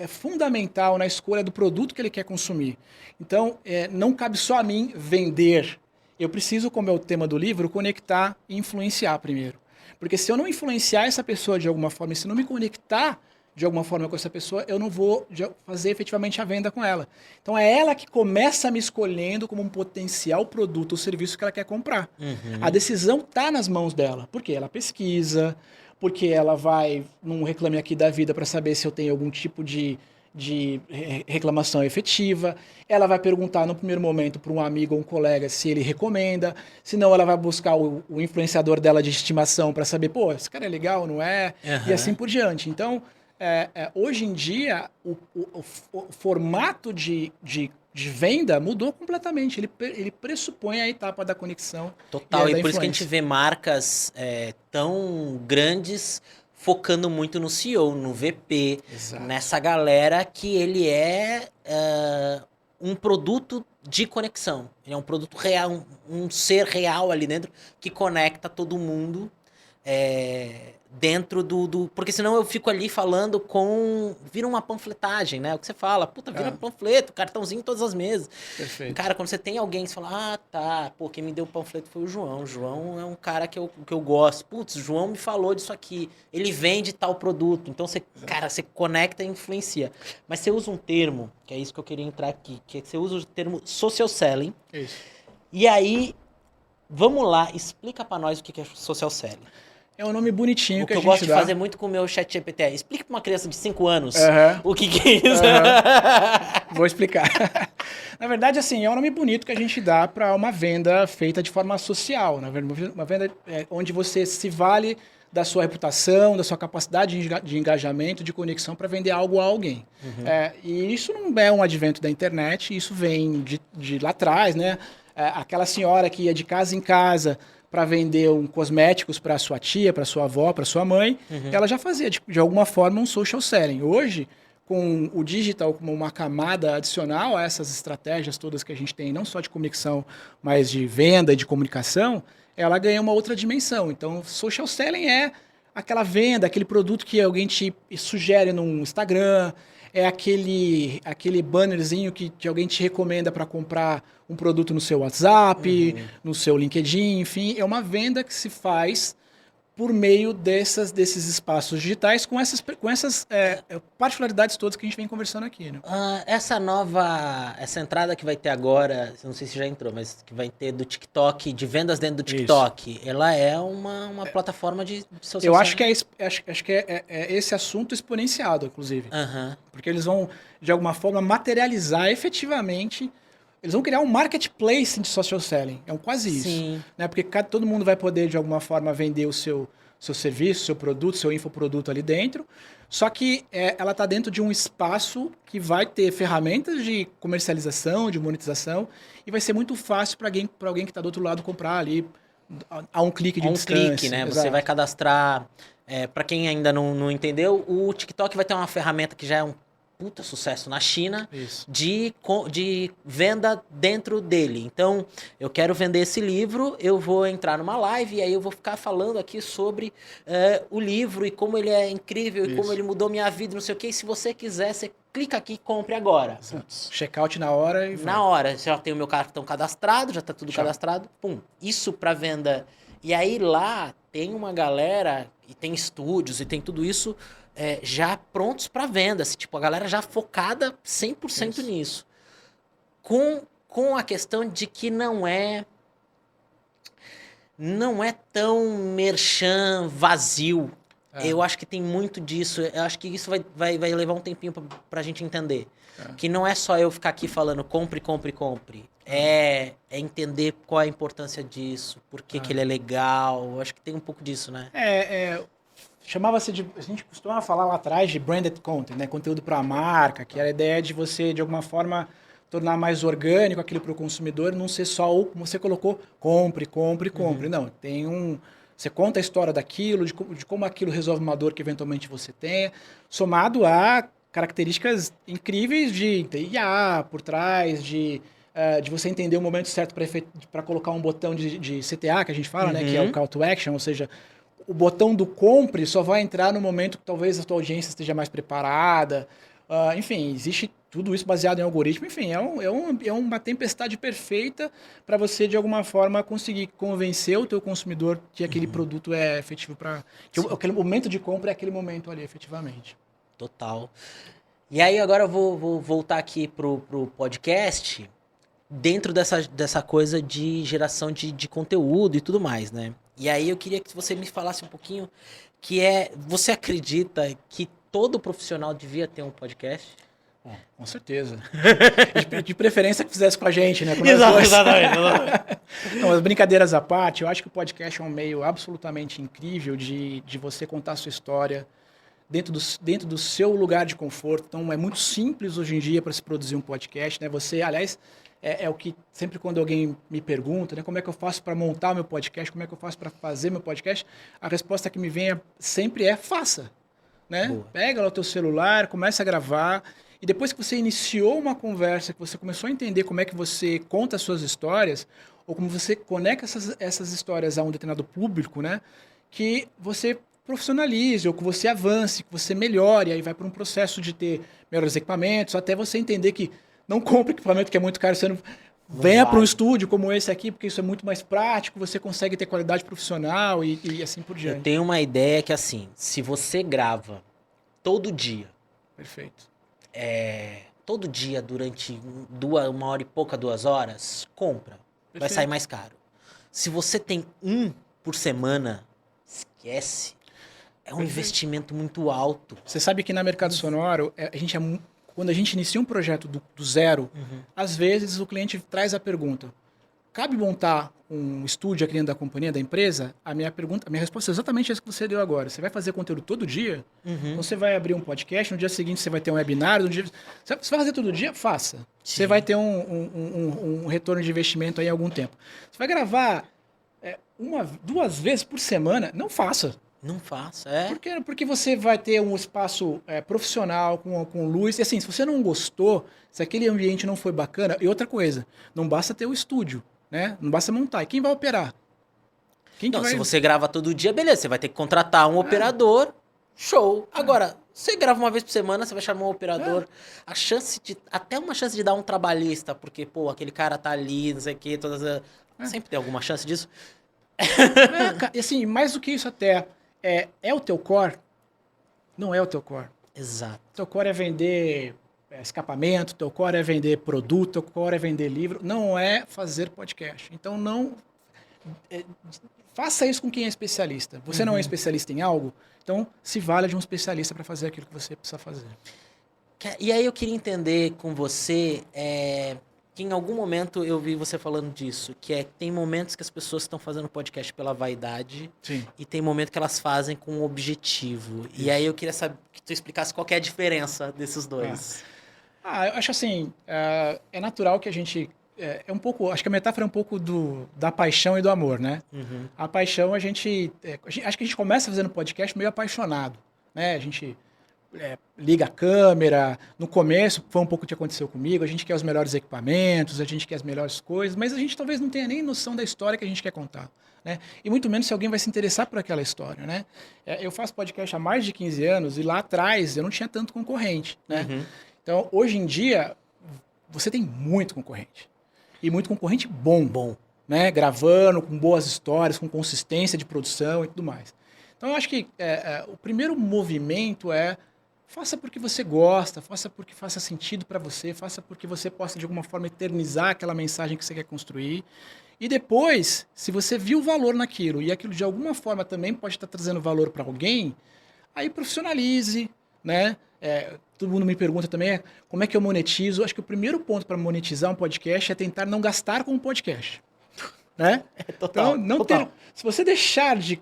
fundamental na escolha do produto que ele quer consumir. Então, não cabe só a mim vender. Eu preciso, como é o tema do livro, conectar e influenciar primeiro. Porque se eu não influenciar essa pessoa de alguma forma, e se não me conectar de alguma forma com essa pessoa, eu não vou fazer efetivamente a venda com ela. Então, é ela que começa me escolhendo como um potencial produto ou serviço que ela quer comprar. A decisão está nas mãos dela, porque ela pesquisa, porque ela vai num Reclame Aqui da vida para saber se eu tenho algum tipo de reclamação efetiva. Ela vai perguntar no primeiro momento para um amigo ou um colega se ele recomenda. Senão ela vai buscar o influenciador dela de estimação para saber, pô, esse cara é legal, não é? E assim por diante. Então, hoje em dia, o formato de venda mudou completamente. Ele pressupõe a etapa da conexão. Total, e da por isso que a gente influência. vê marcas tão grandes focando muito no CEO, no VP, Exato. nessa galera que ele é um produto de conexão. Ele é um produto real, um ser real ali dentro que conecta todo mundo dentro do... Porque senão eu fico ali falando vira uma panfletagem, né? O que você fala, puta, vira panfleto, cartãozinho todas as mesas. Perfeito. Cara, quando você tem alguém, você fala, tá, pô, quem me deu o panfleto foi o João. O João é um cara que eu gosto. Putz, o João me falou disso aqui. Ele vende tal produto. Então, você conecta e influencia. Mas você usa um termo, que é isso que eu queria entrar aqui, que você usa o termo social selling. Isso. E aí, vamos lá, explica pra nós o que é social selling. É um nome bonitinho O que que a eu gente gosto de dá. fazer muito com o meu chat GPT é, explica pra uma criança de 5 anos o que é isso. Vou explicar. Na verdade, assim, é um nome bonito que a gente dá para uma venda feita de forma social. Na verdade, uma venda onde você se vale da sua reputação, da sua capacidade de engajamento, de conexão para vender algo a alguém. E isso não é um advento da internet, isso vem de lá atrás, né? Aquela senhora que ia de casa em casa para vender cosméticos para sua tia, para sua avó, para sua mãe, ela já fazia, de alguma forma, um social selling. Hoje, com o digital como uma camada adicional a essas estratégias todas que a gente tem, não só de conexão, mas de venda e de comunicação, ela ganha uma outra dimensão. Então, social selling é aquela venda, aquele produto que alguém te sugere no Instagram, é aquele bannerzinho que alguém te recomenda para comprar um produto no seu WhatsApp, no seu LinkedIn, enfim. É uma venda que se faz por meio desses espaços digitais com essas particularidades todas que a gente vem conversando aqui. Né? Essa entrada que vai ter agora, não sei se já entrou, mas que vai ter do TikTok, de vendas dentro do TikTok, ela é uma plataforma de social Eu acho que é esse assunto exponenciado, inclusive. Porque eles vão, de alguma forma, materializar efetivamente. Eles vão criar um marketplace de social selling. É quase isso. Sim. Né? Porque todo mundo vai poder, de alguma forma, vender o seu serviço, seu produto, seu infoproduto ali dentro. Só que ela está dentro de um espaço que vai ter ferramentas de comercialização, de monetização, e vai ser muito fácil para alguém que está do outro lado comprar ali a um clique de Um distância. clique, né? Você Exato. vai cadastrar. Para quem ainda não entendeu, o TikTok vai ter uma ferramenta que já é um puta sucesso na China Isso. de venda dentro dele. Então, eu quero vender esse livro, eu vou entrar numa live e aí eu vou ficar falando aqui sobre o livro e como ele é incrível e como Isso. ele mudou minha vida, não sei o que. E se você quiser, você clica aqui e compre agora. Putz. Checkout na hora e Na hora, já tem o meu cartão cadastrado, já tá tudo Já. cadastrado. Pum, isso para venda. E aí lá tem uma galera, e tem estúdios, e tem tudo isso já prontos para venda. Assim, tipo, a galera já focada 100% Isso. nisso. Com a questão de que não é tão merchan vazio. Eu acho que tem muito disso. Eu acho que isso vai levar um tempinho pra gente entender. Que não é só eu ficar aqui falando compre, compre, compre. É entender qual é a importância disso, por que ele é legal. Eu acho que tem um pouco disso, né? Chamava-se de... A gente costumava falar lá atrás de branded content, né? Conteúdo para a marca, que era a ideia de você, de alguma forma, tornar mais orgânico aquilo para o consumidor, não ser só o, como você colocou, compre, compre, compre. Não, tem um... Você conta a história daquilo, de como aquilo resolve uma dor que eventualmente você tenha, somado a características incríveis de IA por trás, de você entender o momento certo para colocar um botão de CTA, que a gente fala, né? Que é o call to action, ou seja, o botão do compre só vai entrar no momento que talvez a tua audiência esteja mais preparada. Enfim, existe tudo isso baseado em algoritmo. Enfim, é uma tempestade perfeita para você, de alguma forma, conseguir convencer o teu consumidor que aquele produto é efetivo para... Aquele momento de compra é aquele momento ali, efetivamente. Total. E aí agora eu vou voltar aqui pro podcast dentro dessa coisa de geração de conteúdo e tudo mais, né? E aí eu queria que você me falasse um pouquinho você acredita que todo profissional devia ter um podcast? Bom, com certeza. De preferência que fizesse com a gente, né? Com nós dois. Exatamente. Não, as brincadeiras à parte, eu acho que o podcast é um meio absolutamente incrível de você contar a sua história dentro do seu lugar de conforto. Então, é muito simples hoje em dia para se produzir um podcast, né? Você, aliás, é o que sempre quando alguém me pergunta, né? Como é que eu faço para montar o meu podcast? Como é que eu faço para fazer meu podcast? A resposta que me vem sempre é faça, né? Boa. Pega lá o teu celular, começa a gravar. E depois que você iniciou uma conversa, que você começou a entender como é que você conta as suas histórias, ou como você conecta essas histórias a um determinado público, né? Que você profissionalize, ou que você avance, que você melhore, aí vai para um processo de ter melhores equipamentos, até você entender que não compre equipamento que é muito caro, você não venha para um estúdio como esse aqui, porque isso é muito mais prático, você consegue ter qualidade profissional e assim por diante. Eu tenho uma ideia que, assim, se você grava todo dia, Perfeito. todo dia durante 1 hora e pouca, 2 horas, compra. Vai Perfeito. sair mais caro. Se você tem um por semana, esquece. É um investimento muito alto. Você sabe que na Mercado Sonoro, quando a gente inicia um projeto do zero, às vezes o cliente traz a pergunta: cabe montar um estúdio aqui dentro da companhia, da empresa? A minha resposta é exatamente essa que você deu agora. Você vai fazer conteúdo todo dia? Então você vai abrir um podcast, no dia seguinte você vai ter um webinar, você vai fazer todo dia? Faça. Sim. Você vai ter um retorno de investimento aí em algum tempo. Você vai gravar 2 vezes por semana? Não faça. Não faça, Porque você vai ter um espaço profissional, com luz. E assim, se você não gostou, se aquele ambiente não foi bacana... E outra coisa, não basta ter o estúdio, né? Não basta montar. E quem vai operar? Se você grava todo dia, beleza. Você vai ter que contratar um operador. Show. Agora, você grava uma vez por semana, você vai chamar um operador. Até uma chance de dar um trabalhista, porque, pô, aquele cara tá ali, não sei o quê, sempre tem alguma chance disso. E assim, mais do que isso até... É o teu core? Não é o teu core. Exato. Teu core é vender escapamento, teu core é vender produto, teu core é vender livro. Não é fazer podcast. Então, não... faça isso com quem é especialista. Você não é especialista em algo, então se valha de um especialista para fazer aquilo que você precisa fazer. E aí eu queria entender com você... que em algum momento eu vi você falando disso, que tem momentos que as pessoas estão fazendo podcast pela vaidade. Sim. E tem momento que elas fazem com um objetivo. Isso. E aí eu queria saber que tu explicasse qual que é a diferença desses dois. Eu acho assim, é natural que a gente é um pouco, acho que a metáfora é um pouco da paixão e do amor, né? A paixão, acho que a gente começa fazendo podcast meio apaixonado, né? A gente liga a câmera, no começo foi um pouco o que aconteceu comigo, a gente quer os melhores equipamentos, a gente quer as melhores coisas, mas a gente talvez não tenha nem noção da história que a gente quer contar, né? E muito menos se alguém vai se interessar por aquela história, né? Eu faço podcast há mais de 15 anos e lá atrás eu não tinha tanto concorrente, né? Então, hoje em dia, você tem muito concorrente. E muito concorrente bom, né? Gravando, com boas histórias, com consistência de produção e tudo mais. Então, eu acho que o primeiro movimento faça porque você gosta, faça porque faça sentido para você, faça porque você possa, de alguma forma, eternizar aquela mensagem que você quer construir. E depois, se você viu valor naquilo e aquilo, de alguma forma, também pode estar trazendo valor para alguém, aí profissionalize, né? Todo mundo me pergunta também como é que eu monetizo. Acho que o primeiro ponto para monetizar um podcast é tentar não gastar com um podcast, né? Total, então, total. Se você deixar de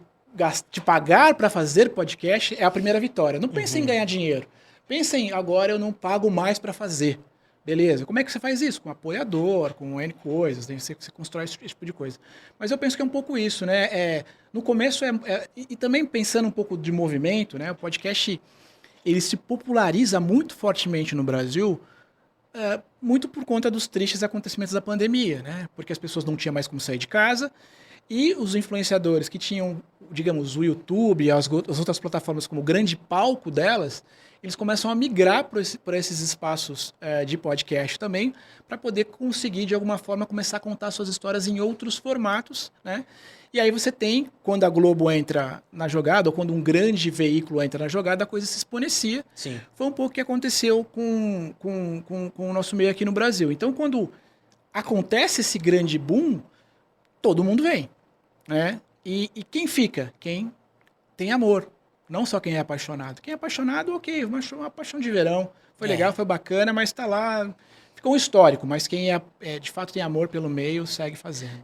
pagar para fazer podcast, é a primeira vitória. Não pense em ganhar dinheiro. Pense em, agora eu não pago mais para fazer. Beleza, como é que você faz isso? Com apoiador, com N coisas, você constrói esse tipo de coisa. Mas eu penso que é um pouco isso, né? No começo, e também pensando um pouco de movimento, né? O podcast, ele se populariza muito fortemente no Brasil, muito por conta dos tristes acontecimentos da pandemia, né? Porque as pessoas não tinham mais como sair de casa e os influenciadores que tinham, digamos, o YouTube e as outras plataformas como grande palco delas, eles começam a migrar para esses espaços de podcast também, para poder conseguir, de alguma forma, começar a contar suas histórias em outros formatos, né? E aí você tem, quando a Globo entra na jogada, ou quando um grande veículo entra na jogada, a coisa se exponencia. Sim. Foi um pouco o que aconteceu com o nosso meio aqui no Brasil. Então, quando acontece esse grande boom, todo mundo vem, né? E quem fica? Quem tem amor. Não só quem é apaixonado. Quem é apaixonado, ok, uma paixão de verão. Foi legal, foi bacana, mas tá lá. Ficou um histórico, mas quem de fato tem amor pelo meio, segue fazendo.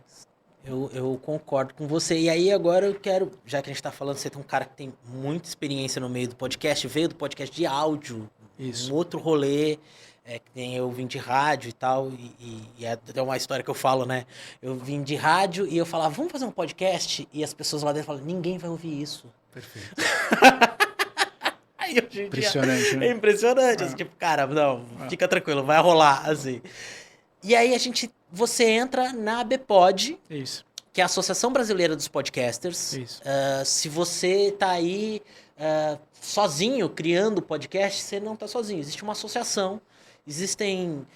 Eu concordo com você. E aí agora eu quero, já que a gente tá falando, você tem um cara que tem muita experiência no meio do podcast, veio do podcast de áudio, Isso. um outro rolê, que nem eu vim de rádio e tal, e é uma história que eu falo, né? Eu vim de rádio e eu falava, vamos fazer um podcast? E as pessoas lá dentro falam, ninguém vai ouvir isso. Perfeito. Aí hoje em dia, Impressionante, né? é impressionante. Assim, tipo, cara, não, fica tranquilo, vai rolar, assim. E aí você entra na ABPOD, Isso. que é a Associação Brasileira dos Podcasters. Isso. Se você tá aí sozinho criando podcast, você não tá sozinho. Existe uma associação, existem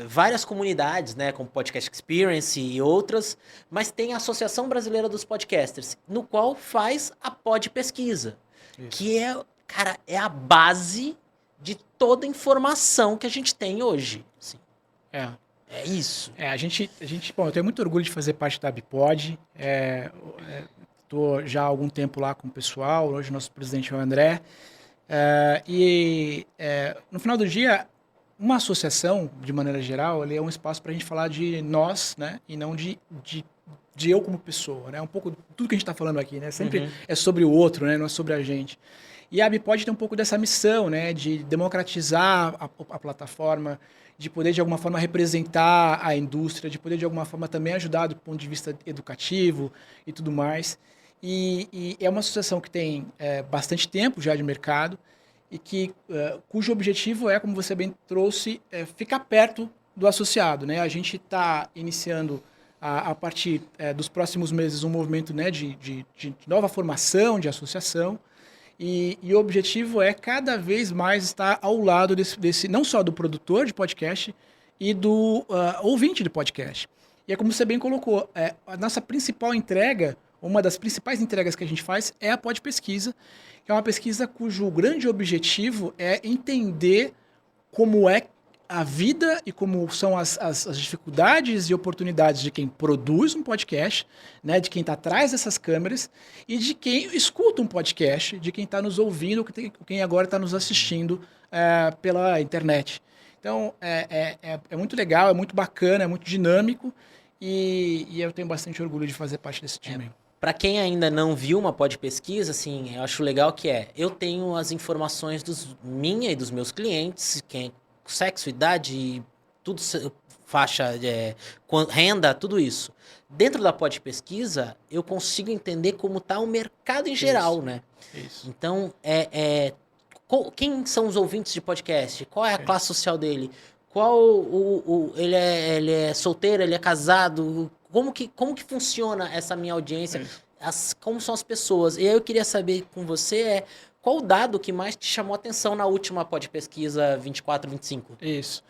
várias comunidades, né, como Podcast Experience e outras, mas tem a Associação Brasileira dos Podcasters, no qual faz a Pod Pesquisa, que cara, é a base de toda a informação que a gente tem hoje. Assim. É isso. A gente, bom, eu tenho muito orgulho de fazer parte da ABPOD. Estou já há algum tempo lá com o pessoal. Hoje nosso presidente é o André. No final do dia, uma associação, de maneira geral, ele é um espaço para a gente falar de nós, né? E não de eu como pessoa, né? Um pouco tudo que a gente está falando aqui, né? Sempre é sobre o outro, né? Não é sobre a gente. E a ABPOD tem um pouco dessa missão, né? De democratizar a plataforma, de poder, de alguma forma, representar a indústria, de poder, de alguma forma, também ajudar do ponto de vista educativo e tudo mais. E é uma associação que tem bastante tempo já de mercado e cujo objetivo é, como você bem trouxe, ficar perto do associado, né? A gente está iniciando, a partir dos próximos meses, um movimento, né, de nova formação de associação. E o objetivo é cada vez mais estar ao lado desse não só do produtor de podcast e do ouvinte de podcast. E é como você bem colocou, a nossa principal entrega, uma das principais entregas que a gente faz é a Pod Pesquisa, que é uma pesquisa cujo grande objetivo é entender como é a vida e como são as dificuldades e oportunidades de quem produz um podcast, né, de quem está atrás dessas câmeras e de quem escuta um podcast, de quem está nos ouvindo, quem agora está nos assistindo pela internet. Então, é muito legal, é muito bacana, é muito dinâmico e eu tenho bastante orgulho de fazer parte desse time. Para quem ainda não viu uma Pod Pesquisa, assim, eu acho legal que eu tenho as informações minha e dos meus clientes, sexo, idade, tudo faixa, renda, tudo isso. Dentro da Pod Pesquisa, eu consigo entender como está o mercado em geral, né? Isso. Então, quem são os ouvintes de podcast? Qual é a classe social dele? Qual ele é solteiro, ele é casado? Como que funciona essa minha audiência? Como são as pessoas? E aí eu queria saber com você qual o dado que mais te chamou a atenção na última Pod Pesquisa 24, 25? Isso.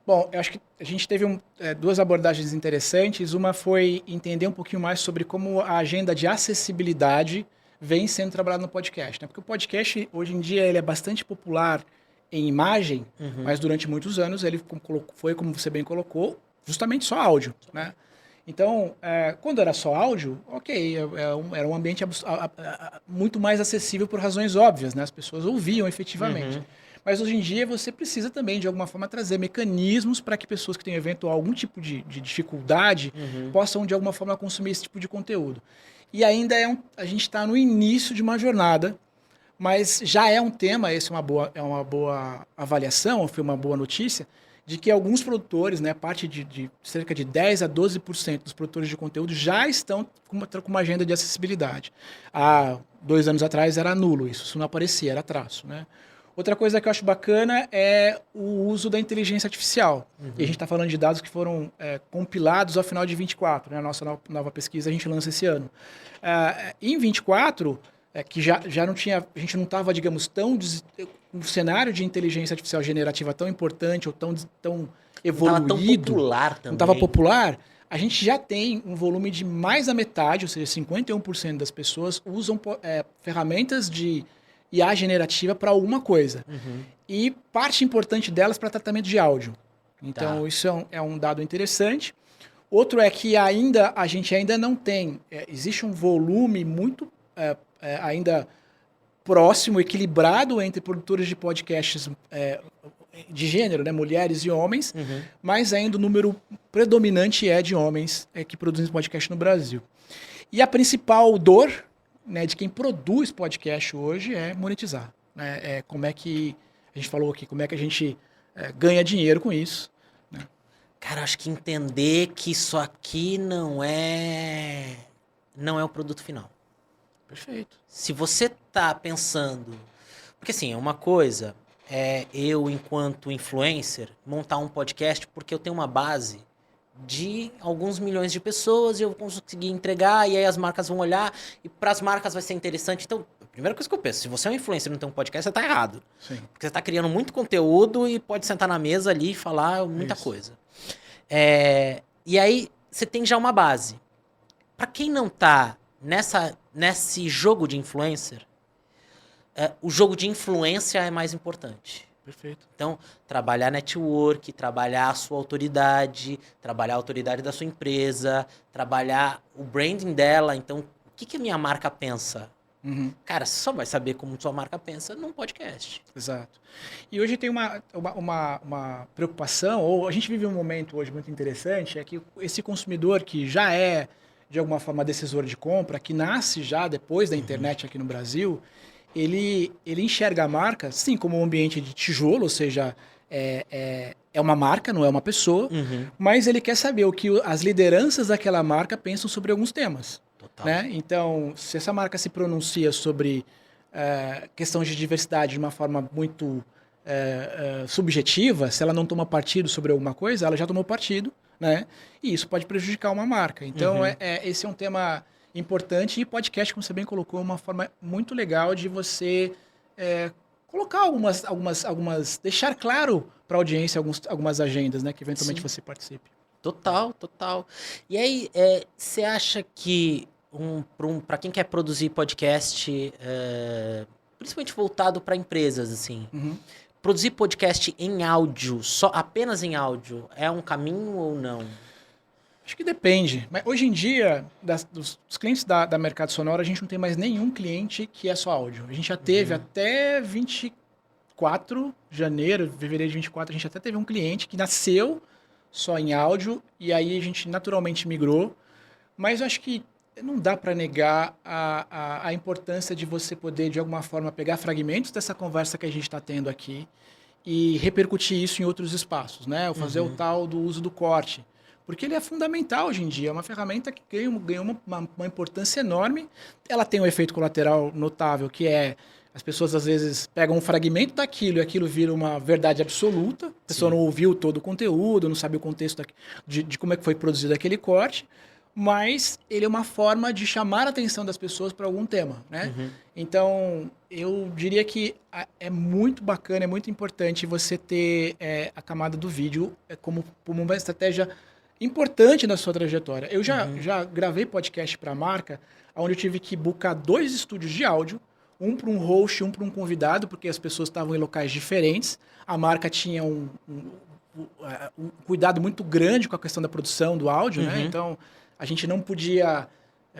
Bom, eu acho que a gente teve duas abordagens interessantes. Uma foi entender um pouquinho mais sobre como a agenda de acessibilidade vem sendo trabalhada no podcast, né? Porque o podcast, hoje em dia, ele é bastante popular em imagem, mas durante muitos anos ele foi, como você bem colocou, justamente só áudio, né? Então, quando era só áudio, ok, era um ambiente muito mais acessível por razões óbvias, né? As pessoas ouviam efetivamente. Mas hoje em dia você precisa também, de alguma forma, trazer mecanismos para que pessoas que têm algum tipo de dificuldade possam, de alguma forma, consumir esse tipo de conteúdo. E ainda a gente está no início de uma jornada, mas já é um tema, essa é uma boa avaliação, foi uma boa notícia, de que alguns produtores, né, parte de cerca de 10 a 12% dos produtores de conteúdo já estão com uma agenda de acessibilidade. Há 2 anos atrás era nulo isso não aparecia, era traço, né? Outra coisa que eu acho bacana é o uso da inteligência artificial. E a gente está falando de dados que foram compilados ao final de 24, né? A nossa nova pesquisa a gente lança esse ano. Em 24, que já não tinha, a gente não estava, digamos, um cenário de inteligência artificial generativa tão importante ou tão evoluído. Não estava tão popular também. Não estava popular. A gente já tem um volume de mais da metade, ou seja, 51% das pessoas usam ferramentas de IA generativa para alguma coisa. E parte importante delas para tratamento de áudio. Então, isso é um dado interessante. Outro é que a gente ainda não tem, existe um volume muito ainda próximo, equilibrado entre produtores de podcasts de gênero, né, mulheres e homens, mas ainda o número predominante é de homens que produzem podcast no Brasil. E a principal dor, né, de quem produz podcast hoje é monetizar. Né? Como é que a gente falou aqui, como é que a gente ganha dinheiro com isso. Né? Cara, acho que entender que isso aqui não é o produto final. Perfeito. Se você tá pensando... Porque assim, uma coisa eu, enquanto influencer, montar um podcast porque eu tenho uma base de alguns milhões de pessoas e eu vou conseguir entregar, e aí as marcas vão olhar, e para as marcas vai ser interessante. Então, a primeira coisa que eu penso, se você é um influencer e não tem um podcast, você tá errado. Sim. Porque você tá criando muito conteúdo e pode sentar na mesa ali e falar muita coisa. E aí, você tem já uma base. Para quem não tá nesse jogo de influencer, o jogo de influência é mais importante. Perfeito. Então, trabalhar network, trabalhar a sua autoridade, trabalhar a autoridade da sua empresa, trabalhar o branding dela. Então, o que a minha marca pensa? Cara, você só vai saber como sua marca pensa num podcast. Exato. E hoje tem uma preocupação, ou a gente vive um momento hoje muito interessante, é que esse consumidor que já é, de alguma forma, decisor de compra, que nasce já depois da internet aqui no Brasil, ele enxerga a marca, sim, como um ambiente de tijolo, ou seja, é uma marca, não é uma pessoa, mas ele quer saber o que as lideranças daquela marca pensam sobre alguns temas. Total. Né? Então, se essa marca se pronuncia sobre questões de diversidade de uma forma muito subjetiva, se ela não toma partido sobre alguma coisa, ela já tomou partido, né? E isso pode prejudicar uma marca. Então, esse é um tema importante, e podcast, como você bem colocou, é uma forma muito legal de você colocar algumas deixar claro para a audiência algumas agendas, né, que eventualmente você participe. Total. E aí, você acha que para quem quer produzir podcast, principalmente voltado para empresas, assim, produzir podcast em áudio, apenas em áudio, é um caminho ou não? Acho que depende. Mas hoje em dia, dos clientes da Mercado Sonora, a gente não tem mais nenhum cliente que é só áudio. A gente já teve até 24 de janeiro, fevereiro de 24, a gente até teve um cliente que nasceu só em áudio, e aí a gente naturalmente migrou. Mas eu acho que não dá para negar a importância de você poder, de alguma forma, pegar fragmentos dessa conversa que a gente está tendo aqui e repercutir isso em outros espaços, né? Ou fazer o tal do uso do corte. Porque ele é fundamental hoje em dia, é uma ferramenta que ganhou uma importância enorme. Ela tem um efeito colateral notável, que é as pessoas às vezes pegam um fragmento daquilo e aquilo vira uma verdade absoluta. A pessoa não ouviu todo o conteúdo, não sabe o contexto de como é que foi produzido aquele corte, mas ele é uma forma de chamar a atenção das pessoas para algum tema, né? Então, eu diria que é muito bacana, é muito importante você ter a camada do vídeo como uma estratégia importante na sua trajetória. Eu já gravei podcast para a marca, onde eu tive que buscar 2 estúdios de áudio, um para um host, um para um convidado, porque as pessoas estavam em locais diferentes. A marca tinha um cuidado muito grande com a questão da produção do áudio, né? Então, a gente não podia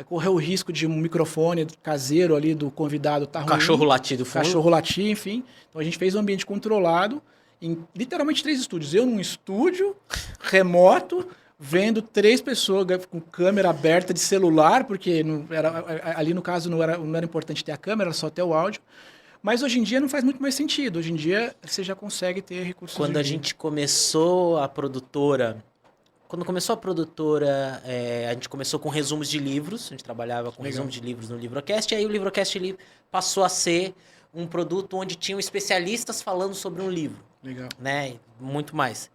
correr o risco de um microfone caseiro ali do convidado estar ruim. Cachorro latido fundo. Cachorro latir, enfim. Então, a gente fez um ambiente controlado em literalmente 3 estúdios. Eu num estúdio remoto, vendo 3 pessoas com câmera aberta de celular, porque ali no caso não era importante ter a câmera, era só ter o áudio. Mas hoje em dia não faz muito mais sentido. Hoje em dia você já consegue ter recursos. Quando a gente começou a produtora, a gente começou com resumos de livros, a gente trabalhava com resumos de livros no Livrocast, e aí o Livrocast passou a ser um produto onde tinham especialistas falando sobre um livro. Legal. Né? Muito mais.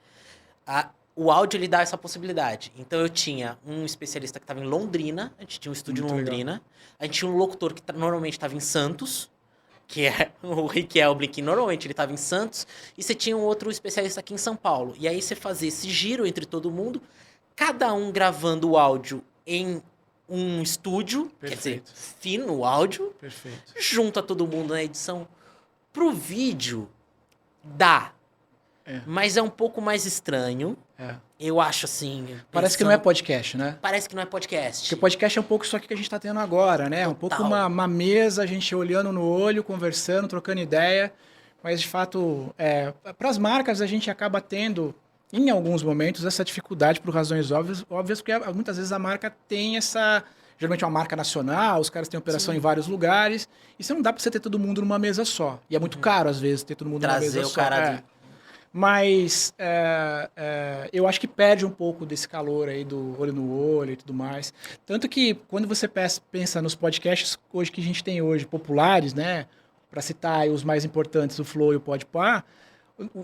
O áudio, ele dá essa possibilidade. Então, eu tinha um especialista que estava em Londrina, a gente tinha um estúdio em Londrina, legal. A gente tinha um locutor que normalmente estava em Santos, que é o Rick Elblin, que normalmente ele estava em Santos, e você tinha um outro especialista aqui em São Paulo. E aí, você fazia esse giro entre todo mundo, cada um gravando o áudio em um estúdio, quer dizer, fino o áudio, junta todo mundo na edição. Pro vídeo, dá. Mas é um pouco mais estranho. Eu acho assim... Parece que não é podcast, né? Parece que não é podcast. Porque podcast é um pouco isso aqui que a gente está tendo agora, né? Total. Um pouco uma mesa, a gente olhando no olho, conversando, trocando ideia. Mas, de fato, para as marcas, a gente acaba tendo, em alguns momentos, essa dificuldade por razões óbvias, porque muitas vezes a marca tem essa... Geralmente é uma marca nacional, os caras têm operação em vários lugares. E você não dá para você ter todo mundo numa mesa só. E é muito caro, às vezes, ter todo mundo numa mesa só. Mas eu acho que perde um pouco desse calor aí do olho no olho e tudo mais. Tanto que quando você pensa nos podcasts hoje que a gente tem hoje, populares, né? Para citar os mais importantes, o Flow e o Podpah,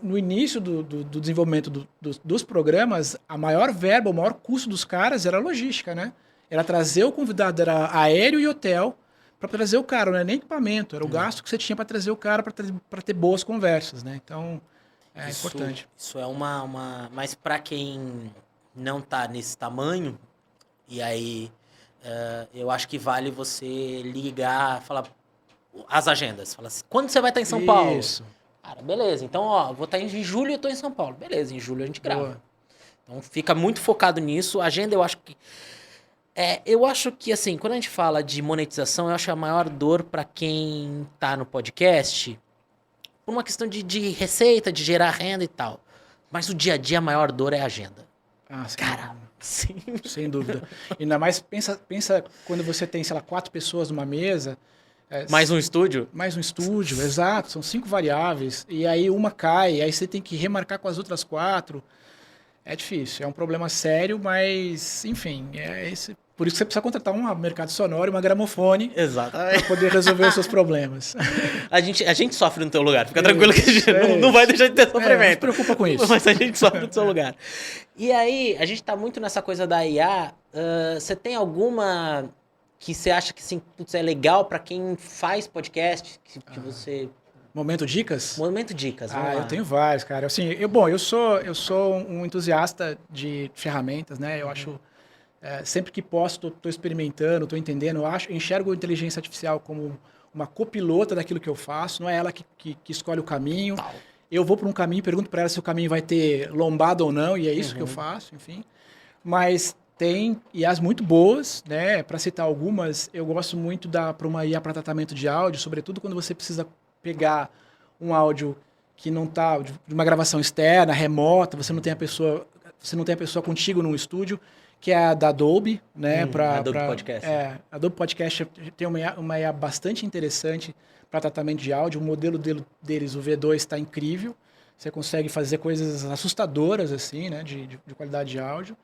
no início do desenvolvimento dos programas, a maior verba, o maior custo dos caras era a logística, né? Era trazer o convidado, era aéreo e hotel, para trazer o cara, não era nem equipamento, era o gasto que você tinha para trazer o cara para ter boas conversas, né? Então... importante. Isso é uma... Mas para quem não tá nesse tamanho, e aí eu acho que vale você ligar, falar as agendas. Falar assim, quando você vai estar em São Paulo? Isso. Cara, beleza. Então, vou estar em julho e eu tô em São Paulo. Beleza, em julho a gente grava. Boa. Então, fica muito focado nisso. A agenda, eu acho que... assim, quando a gente fala de monetização, eu acho a maior dor para quem tá no podcast... por uma questão de receita, de gerar renda e tal. Mas o dia a dia, a maior dor é a agenda. Cara, sim. Sem dúvida. Ainda mais, pensa quando você tem, sei lá, 4 pessoas numa mesa. Mais um estúdio? Mais um estúdio, exato. São 5 variáveis. E aí uma cai, aí você tem que remarcar com as outras 4. É difícil, é um problema sério, mas, enfim, por isso que você precisa contratar um mercado sonoro e uma gramofone. Exatamente. Para poder resolver os seus problemas. A gente sofre no teu lugar, fica tranquilo que a gente não vai deixar de ter sofrimento. Não se preocupa com isso. Mas a gente sofre no seu lugar. E aí, a gente tá muito nessa coisa da IA. Você tem alguma que você acha que assim, putz, é legal para quem faz podcast, que você... Momento dicas? Momento dicas, vamos lá. Eu tenho vários, cara. Assim, eu sou um entusiasta de ferramentas, né? Eu acho... sempre que posso, estou experimentando, estou entendendo. Enxergo a inteligência artificial como uma copilota daquilo que eu faço. Não é ela que escolhe o caminho. Eu vou para um caminho, pergunto para ela se o caminho vai ter lombada ou não, e é isso que eu faço, enfim. Mas tem IAs muito boas, né? Para citar algumas, eu gosto muito para uma IA para tratamento de áudio, sobretudo quando você precisa pegar um áudio que não está de uma gravação externa, remota, você não tem a pessoa contigo num estúdio, que é a da Adobe, né? Adobe Podcast. Adobe Podcast tem uma IA bastante interessante para tratamento de áudio. O modelo deles, o V2, está incrível. você consegue fazer coisas assustadoras, assim, né, de qualidade de áudio.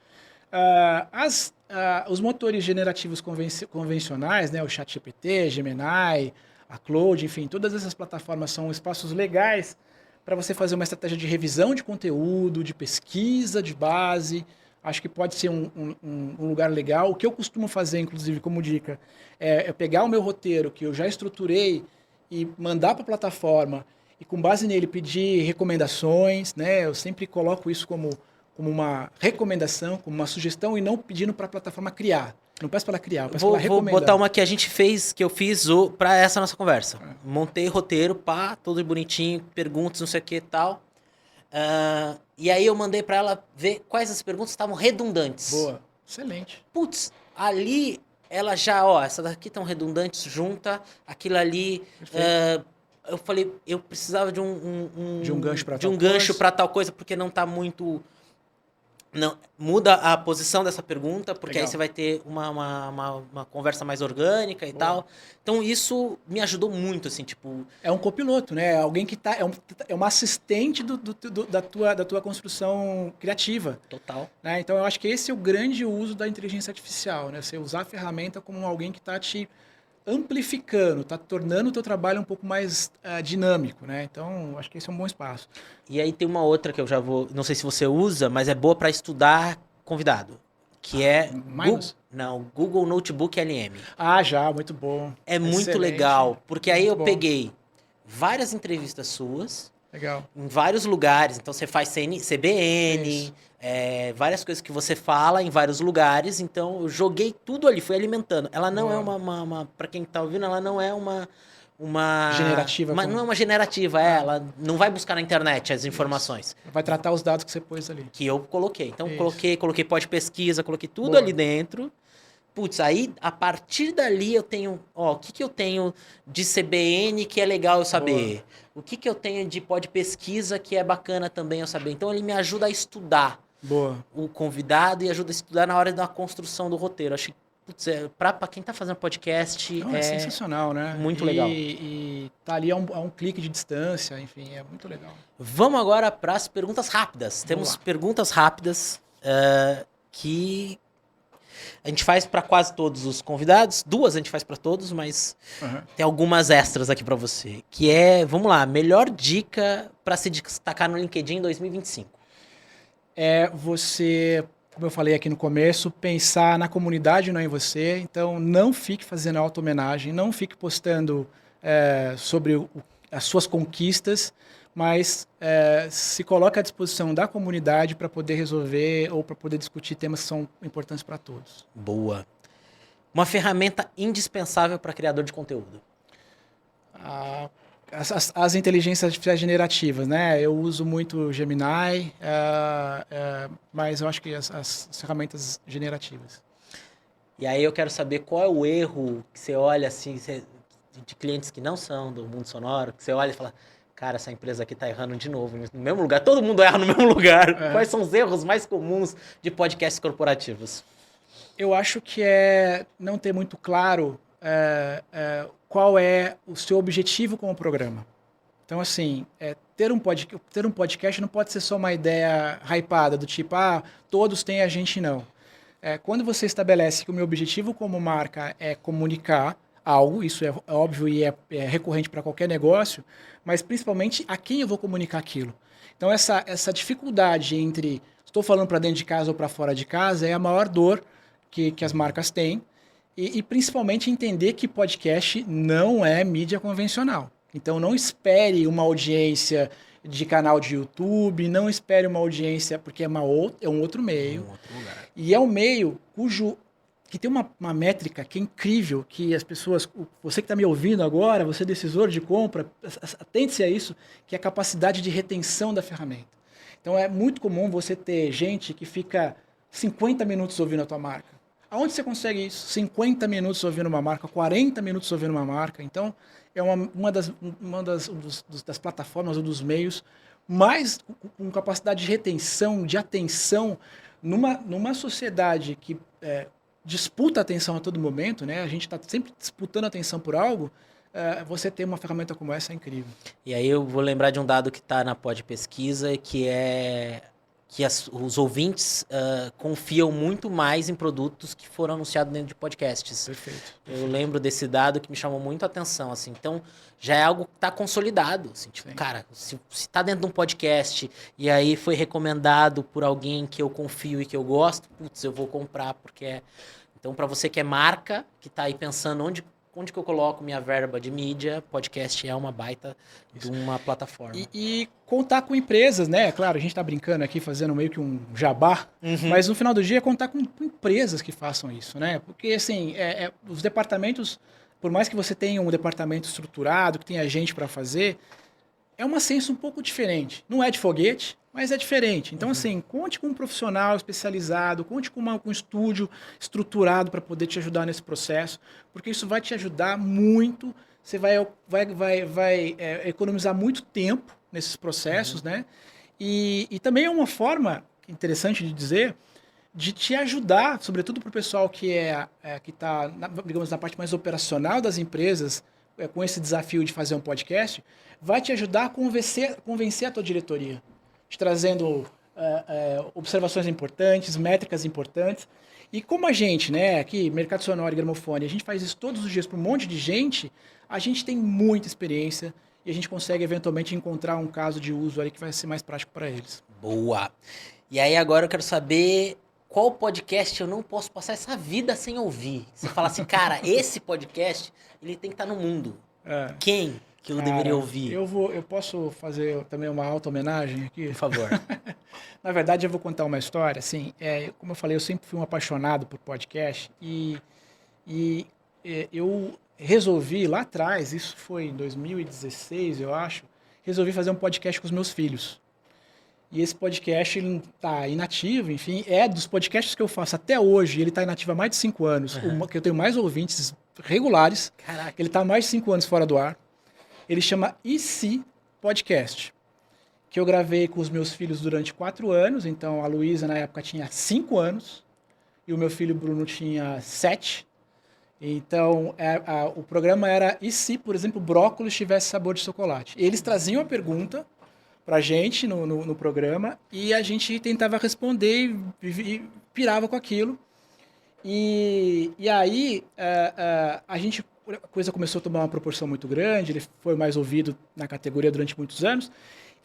Os motores generativos convencionais, né, o ChatGPT, Gemini, a Claude, enfim, todas essas plataformas são espaços legais para você fazer uma estratégia de revisão de conteúdo, de pesquisa de base. Acho que pode ser um lugar legal. O que eu costumo fazer, inclusive, como dica, é pegar o meu roteiro, que eu já estruturei, e mandar para a plataforma, e com base nele pedir recomendações, né? Eu sempre coloco isso como uma recomendação, como uma sugestão, e não pedindo para a plataforma criar. Não peço para ela criar, eu peço para ela Vou recomendar. botar uma que a gente fez, que eu fiz para essa nossa conversa. Montei roteiro, pá, todo bonitinho, perguntas, não sei o que e tal. E aí eu mandei para ela ver quais as perguntas estavam redundantes. Boa, excelente. Putz, ali ela já, ó, essas daqui estão redundantes, junta, aquilo ali. Eu falei, eu precisava de um gancho para de um gancho para tal coisa, porque não tá muito. Não, muda a posição dessa pergunta, porque Legal. aí você vai ter uma conversa mais orgânica e tal. Então, isso me ajudou muito, assim, tipo... É um copiloto, né? Alguém que tá... É uma assistente da tua construção criativa. Total. Né? Então, eu acho que esse é o grande uso da inteligência artificial, né? Você usar a ferramenta como alguém que está te amplificando, está tornando o teu trabalho um pouco mais dinâmico, né? Então, acho que esse é um bom espaço. E aí tem uma outra que eu já vou... Não sei se você usa, mas é boa para estudar convidado. Que é... Google Notebook LM. Já, muito bom. É muito Excelente. legal, porque aí Muito eu bom. peguei várias entrevistas suas... Legal. Em vários lugares. Então, você faz CBN, várias coisas que você fala em vários lugares. Então, eu joguei tudo ali, fui alimentando. Ela não é uma para quem tá ouvindo, ela não é uma generativa. Não é uma generativa, ela não vai buscar na internet as informações. Vai tratar os dados que você pôs ali. Que eu coloquei. Então, coloquei pode pesquisa, coloquei tudo Boa. ali dentro. Putz, aí, a partir dali, eu tenho... Ó, o que eu tenho de CBN que é legal eu saber? Boa. O que eu tenho de pesquisa que é bacana também eu saber? Então, ele me ajuda a estudar o convidado e ajuda a estudar na hora da construção do roteiro. Acho que, putz, pra quem tá fazendo podcast... é sensacional, né? Muito legal. E tá ali a um clique de distância, enfim, é muito legal. Vamos agora para as perguntas rápidas. Temos perguntas rápidas que... A gente faz para quase todos os convidados. 2 a gente faz para todos, mas tem algumas extras aqui para você. Que é, vamos lá, melhor dica para se destacar no LinkedIn em 2025. É você, como eu falei aqui no começo, pensar na comunidade e não em você. Então, não fique fazendo auto-homenagem, não fique postando sobre as suas conquistas, mas se coloque à disposição da comunidade para poder resolver ou para poder discutir temas que são importantes para todos. Boa. Uma ferramenta indispensável para criador de conteúdo. As inteligências artificiais generativas, né? Eu uso muito o Gemini, mas eu acho que as ferramentas generativas. E aí eu quero saber qual é o erro que você olha assim, de clientes que não são do mundo sonoro, que você olha e fala... Cara, essa empresa aqui tá errando de novo, no mesmo lugar. Todo mundo erra no mesmo lugar. Quais são os erros mais comuns de podcasts corporativos? Eu acho que é não ter muito claro qual é o seu objetivo com o programa. Então, assim, ter um podcast não pode ser só uma ideia hypada, do tipo, todos têm, a gente não. Quando você estabelece que o meu objetivo como marca é comunicar algo, isso é óbvio e é recorrente para qualquer negócio, mas principalmente a quem eu vou comunicar aquilo. Então, essa dificuldade entre estou falando para dentro de casa ou para fora de casa é a maior dor que as marcas têm, e principalmente entender que podcast não é mídia convencional. Então, não espere uma audiência de canal de YouTube, não espere uma audiência, porque é um outro meio. Outro lugar. E é um meio que tem uma métrica que é incrível, que as pessoas, você que está me ouvindo agora, você decisor de compra, atente-se a isso, que é a capacidade de retenção da ferramenta. Então é muito comum você ter gente que fica 50 minutos ouvindo a tua marca. Aonde você consegue isso? 50 minutos ouvindo uma marca, 40 minutos ouvindo uma marca. Então é uma das plataformas ou dos meios mais com capacidade de retenção, de atenção, numa sociedade que... disputa a atenção a todo momento, né? A gente está sempre disputando a atenção por algo. você ter uma ferramenta como essa é incrível. E aí eu vou lembrar de um dado que está na Pod Pesquisa, que é que os ouvintes confiam muito mais em produtos que foram anunciados dentro de podcasts. Perfeito. Eu lembro desse dado que me chamou muito a atenção, assim. Então, já é algo que está consolidado, assim. Tipo, Sim. cara, se tá dentro de um podcast e aí foi recomendado por alguém que eu confio e que eu gosto, putz, eu vou comprar, porque é... Então, para você que é marca, que tá aí pensando onde que eu coloco minha verba de mídia, podcast é uma baita de uma plataforma. E contar com empresas, né? Claro, a gente está brincando aqui, fazendo meio que um jabá, mas no final do dia é contar com empresas que façam isso, né? Porque, assim, os departamentos, por mais que você tenha um departamento estruturado, que tenha gente para fazer, é uma ciência um pouco diferente. Não é de foguete, mas é diferente. Então, assim, conte com um profissional especializado, conte com um estúdio estruturado para poder te ajudar nesse processo, porque isso vai te ajudar muito. Você vai economizar muito tempo nesses processos, né? E também é uma forma interessante de dizer de te ajudar, sobretudo para o pessoal que está, digamos, na parte mais operacional das empresas, com esse desafio de fazer um podcast, vai te ajudar a convencer a tua diretoria, te trazendo observações importantes, métricas importantes. E como a gente, né, aqui, Mercado Sonoro e Gramofone, a gente faz isso todos os dias para um monte de gente, a gente tem muita experiência e a gente consegue eventualmente encontrar um caso de uso ali que vai ser mais prático para eles. Boa! E aí agora eu quero saber qual podcast eu não posso passar essa vida sem ouvir. Você fala assim, cara, esse podcast, ele tem que estar no mundo. Quem que eu deveria ouvir? Eu posso fazer também uma auto-homenagem aqui? Por favor. Na verdade, eu vou contar uma história. Assim, como eu falei, eu sempre fui um apaixonado por podcast e eu resolvi lá atrás, isso foi em 2016, eu acho, resolvi fazer um podcast com os meus filhos. E esse podcast está inativo, enfim, é dos podcasts que eu faço até hoje, ele está inativo há mais de 5 anos, que eu tenho mais ouvintes regulares. Caraca. Ele está há mais de 5 anos fora do ar. Ele chama IC Podcast, que eu gravei com os meus filhos durante 4 anos. Então, a Luísa, na época, tinha 5 anos e o meu filho Bruno tinha 7. Então, o programa era e se, por exemplo, brócolis tivesse sabor de chocolate? Eles traziam a pergunta pra gente no programa e a gente tentava responder e pirava com aquilo. E aí a coisa começou a tomar uma proporção muito grande, ele foi mais ouvido na categoria durante muitos anos.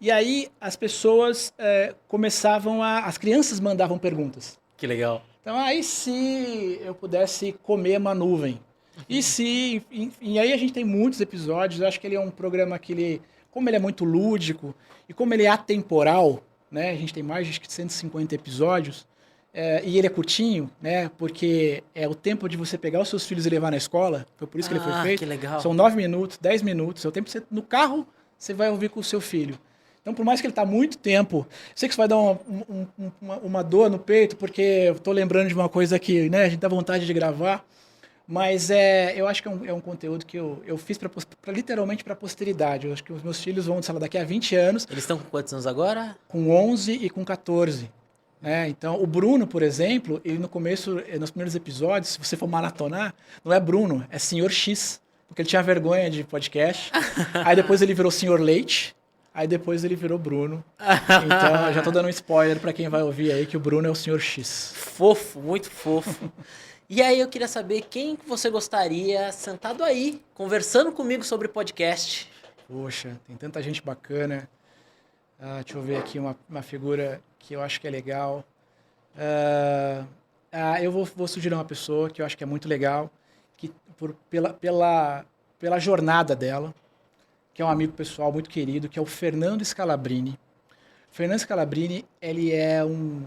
E aí as pessoas as crianças mandavam perguntas. Que legal. Então, aí se eu pudesse comer uma nuvem? E se... E aí a gente tem muitos episódios, eu acho que ele é um programa que como ele é muito lúdico e como ele é atemporal, né? A gente tem mais de 150 episódios, e ele é curtinho, né? Porque é o tempo de você pegar os seus filhos e levar na escola, foi por isso que ele foi feito. Que legal. São 9 minutos, 10 minutos, é o tempo que você, no carro, você vai ouvir com o seu filho. Então, por mais que ele está muito tempo, sei que isso vai dar uma dor no peito, porque eu estou lembrando de uma coisa que, né, a gente dá vontade de gravar, mas eu acho que é um conteúdo que eu fiz literalmente para a posteridade. Eu acho que os meus filhos vão, sei lá, daqui a 20 anos... Eles estão com quantos anos agora? Com 11 e com 14. Né? Então, o Bruno, por exemplo, ele no começo, nos primeiros episódios, se você for maratonar, não é Bruno, é Senhor X, porque ele tinha vergonha de podcast. Aí depois ele virou Senhor Leite. Aí depois ele virou Bruno. Então, eu já tô dando um spoiler pra quem vai ouvir aí, que o Bruno é o Sr. X. Fofo, muito fofo. E aí eu queria saber quem que você gostaria sentado aí, conversando comigo sobre podcast. Poxa, tem tanta gente bacana. Deixa eu ver aqui uma figura que eu acho que é legal. Eu vou sugerir uma pessoa que eu acho que é muito legal, que pela jornada dela, que é um amigo pessoal muito querido, que é o Fernando Scalabrini. O Fernando Scalabrini, ele é um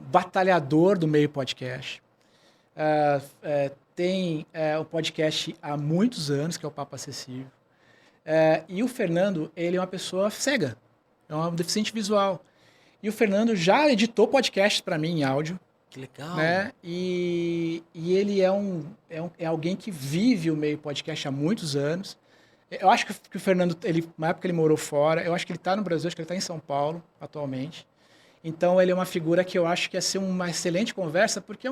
batalhador do meio podcast. Tem o podcast há muitos anos, que é o Papo Acessível. E o Fernando, ele é uma pessoa cega, é um deficiente visual. E o Fernando já editou podcasts para mim em áudio. Que legal. Né? E ele é alguém que vive o meio podcast há muitos anos. Eu acho que o Fernando, na época ele morou fora, eu acho que ele está no Brasil, acho que ele está em São Paulo atualmente. Então ele é uma figura que eu acho que ia ser uma excelente conversa, porque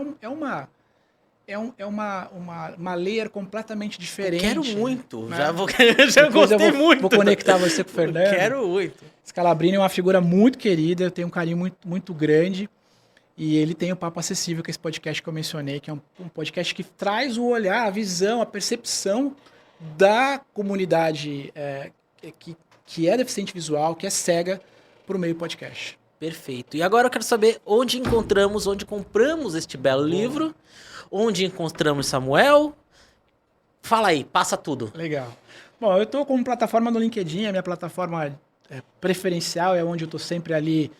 é uma layer completamente diferente. Eu quero muito. Né? Já gostei muito. Vou conectar você com o Fernando. Eu quero muito. Scalabrini é uma figura muito querida, eu tenho um carinho muito, muito grande. E ele tem o Papo Acessível, que é esse podcast que eu mencionei, que é um podcast que traz o olhar, a visão, a percepção da comunidade que é deficiente visual, que é cega, por meio do podcast. Perfeito. E agora eu quero saber onde compramos este belo livro, onde encontramos Samuel. Fala aí, passa tudo. Legal. Bom, eu estou com plataforma no LinkedIn, a minha plataforma preferencial, é onde eu estou sempre ali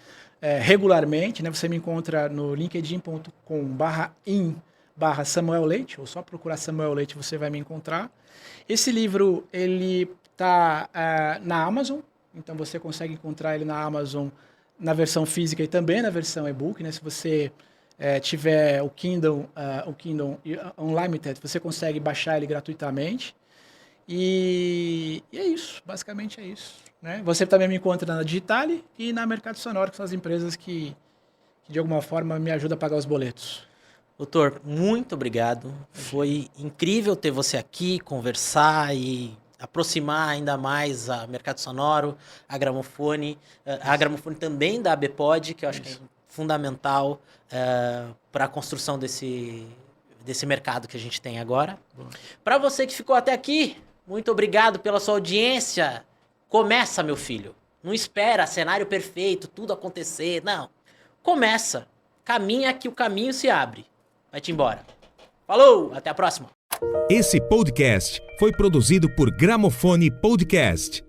regularmente, né? Você me encontra no linkedin.com/in/Samuel Leite, ou só procurar Samuel Leite você vai me encontrar. Esse livro, ele está na Amazon, então você consegue encontrar ele na Amazon na versão física e também na versão e-book, né? Se você tiver o Kindle Unlimited, você consegue baixar ele gratuitamente. E é isso, basicamente é isso. Né? Você também me encontra na Digitale e na Mercado Sonoro, que são as empresas que de alguma forma me ajudam a pagar os boletos. Doutor, muito obrigado. Foi incrível ter você aqui, conversar e aproximar ainda mais a Mercado Sonoro, a Gramofone também da ABPOD, que eu acho que é fundamental para a construção desse mercado que a gente tem agora. Para você que ficou até aqui, muito obrigado pela sua audiência. Começa, meu filho. Não espera cenário perfeito, tudo acontecer. Não. Começa. Caminha que o caminho se abre. Vai-te embora. Falou, até a próxima. Esse podcast foi produzido por Gramofone Podcast.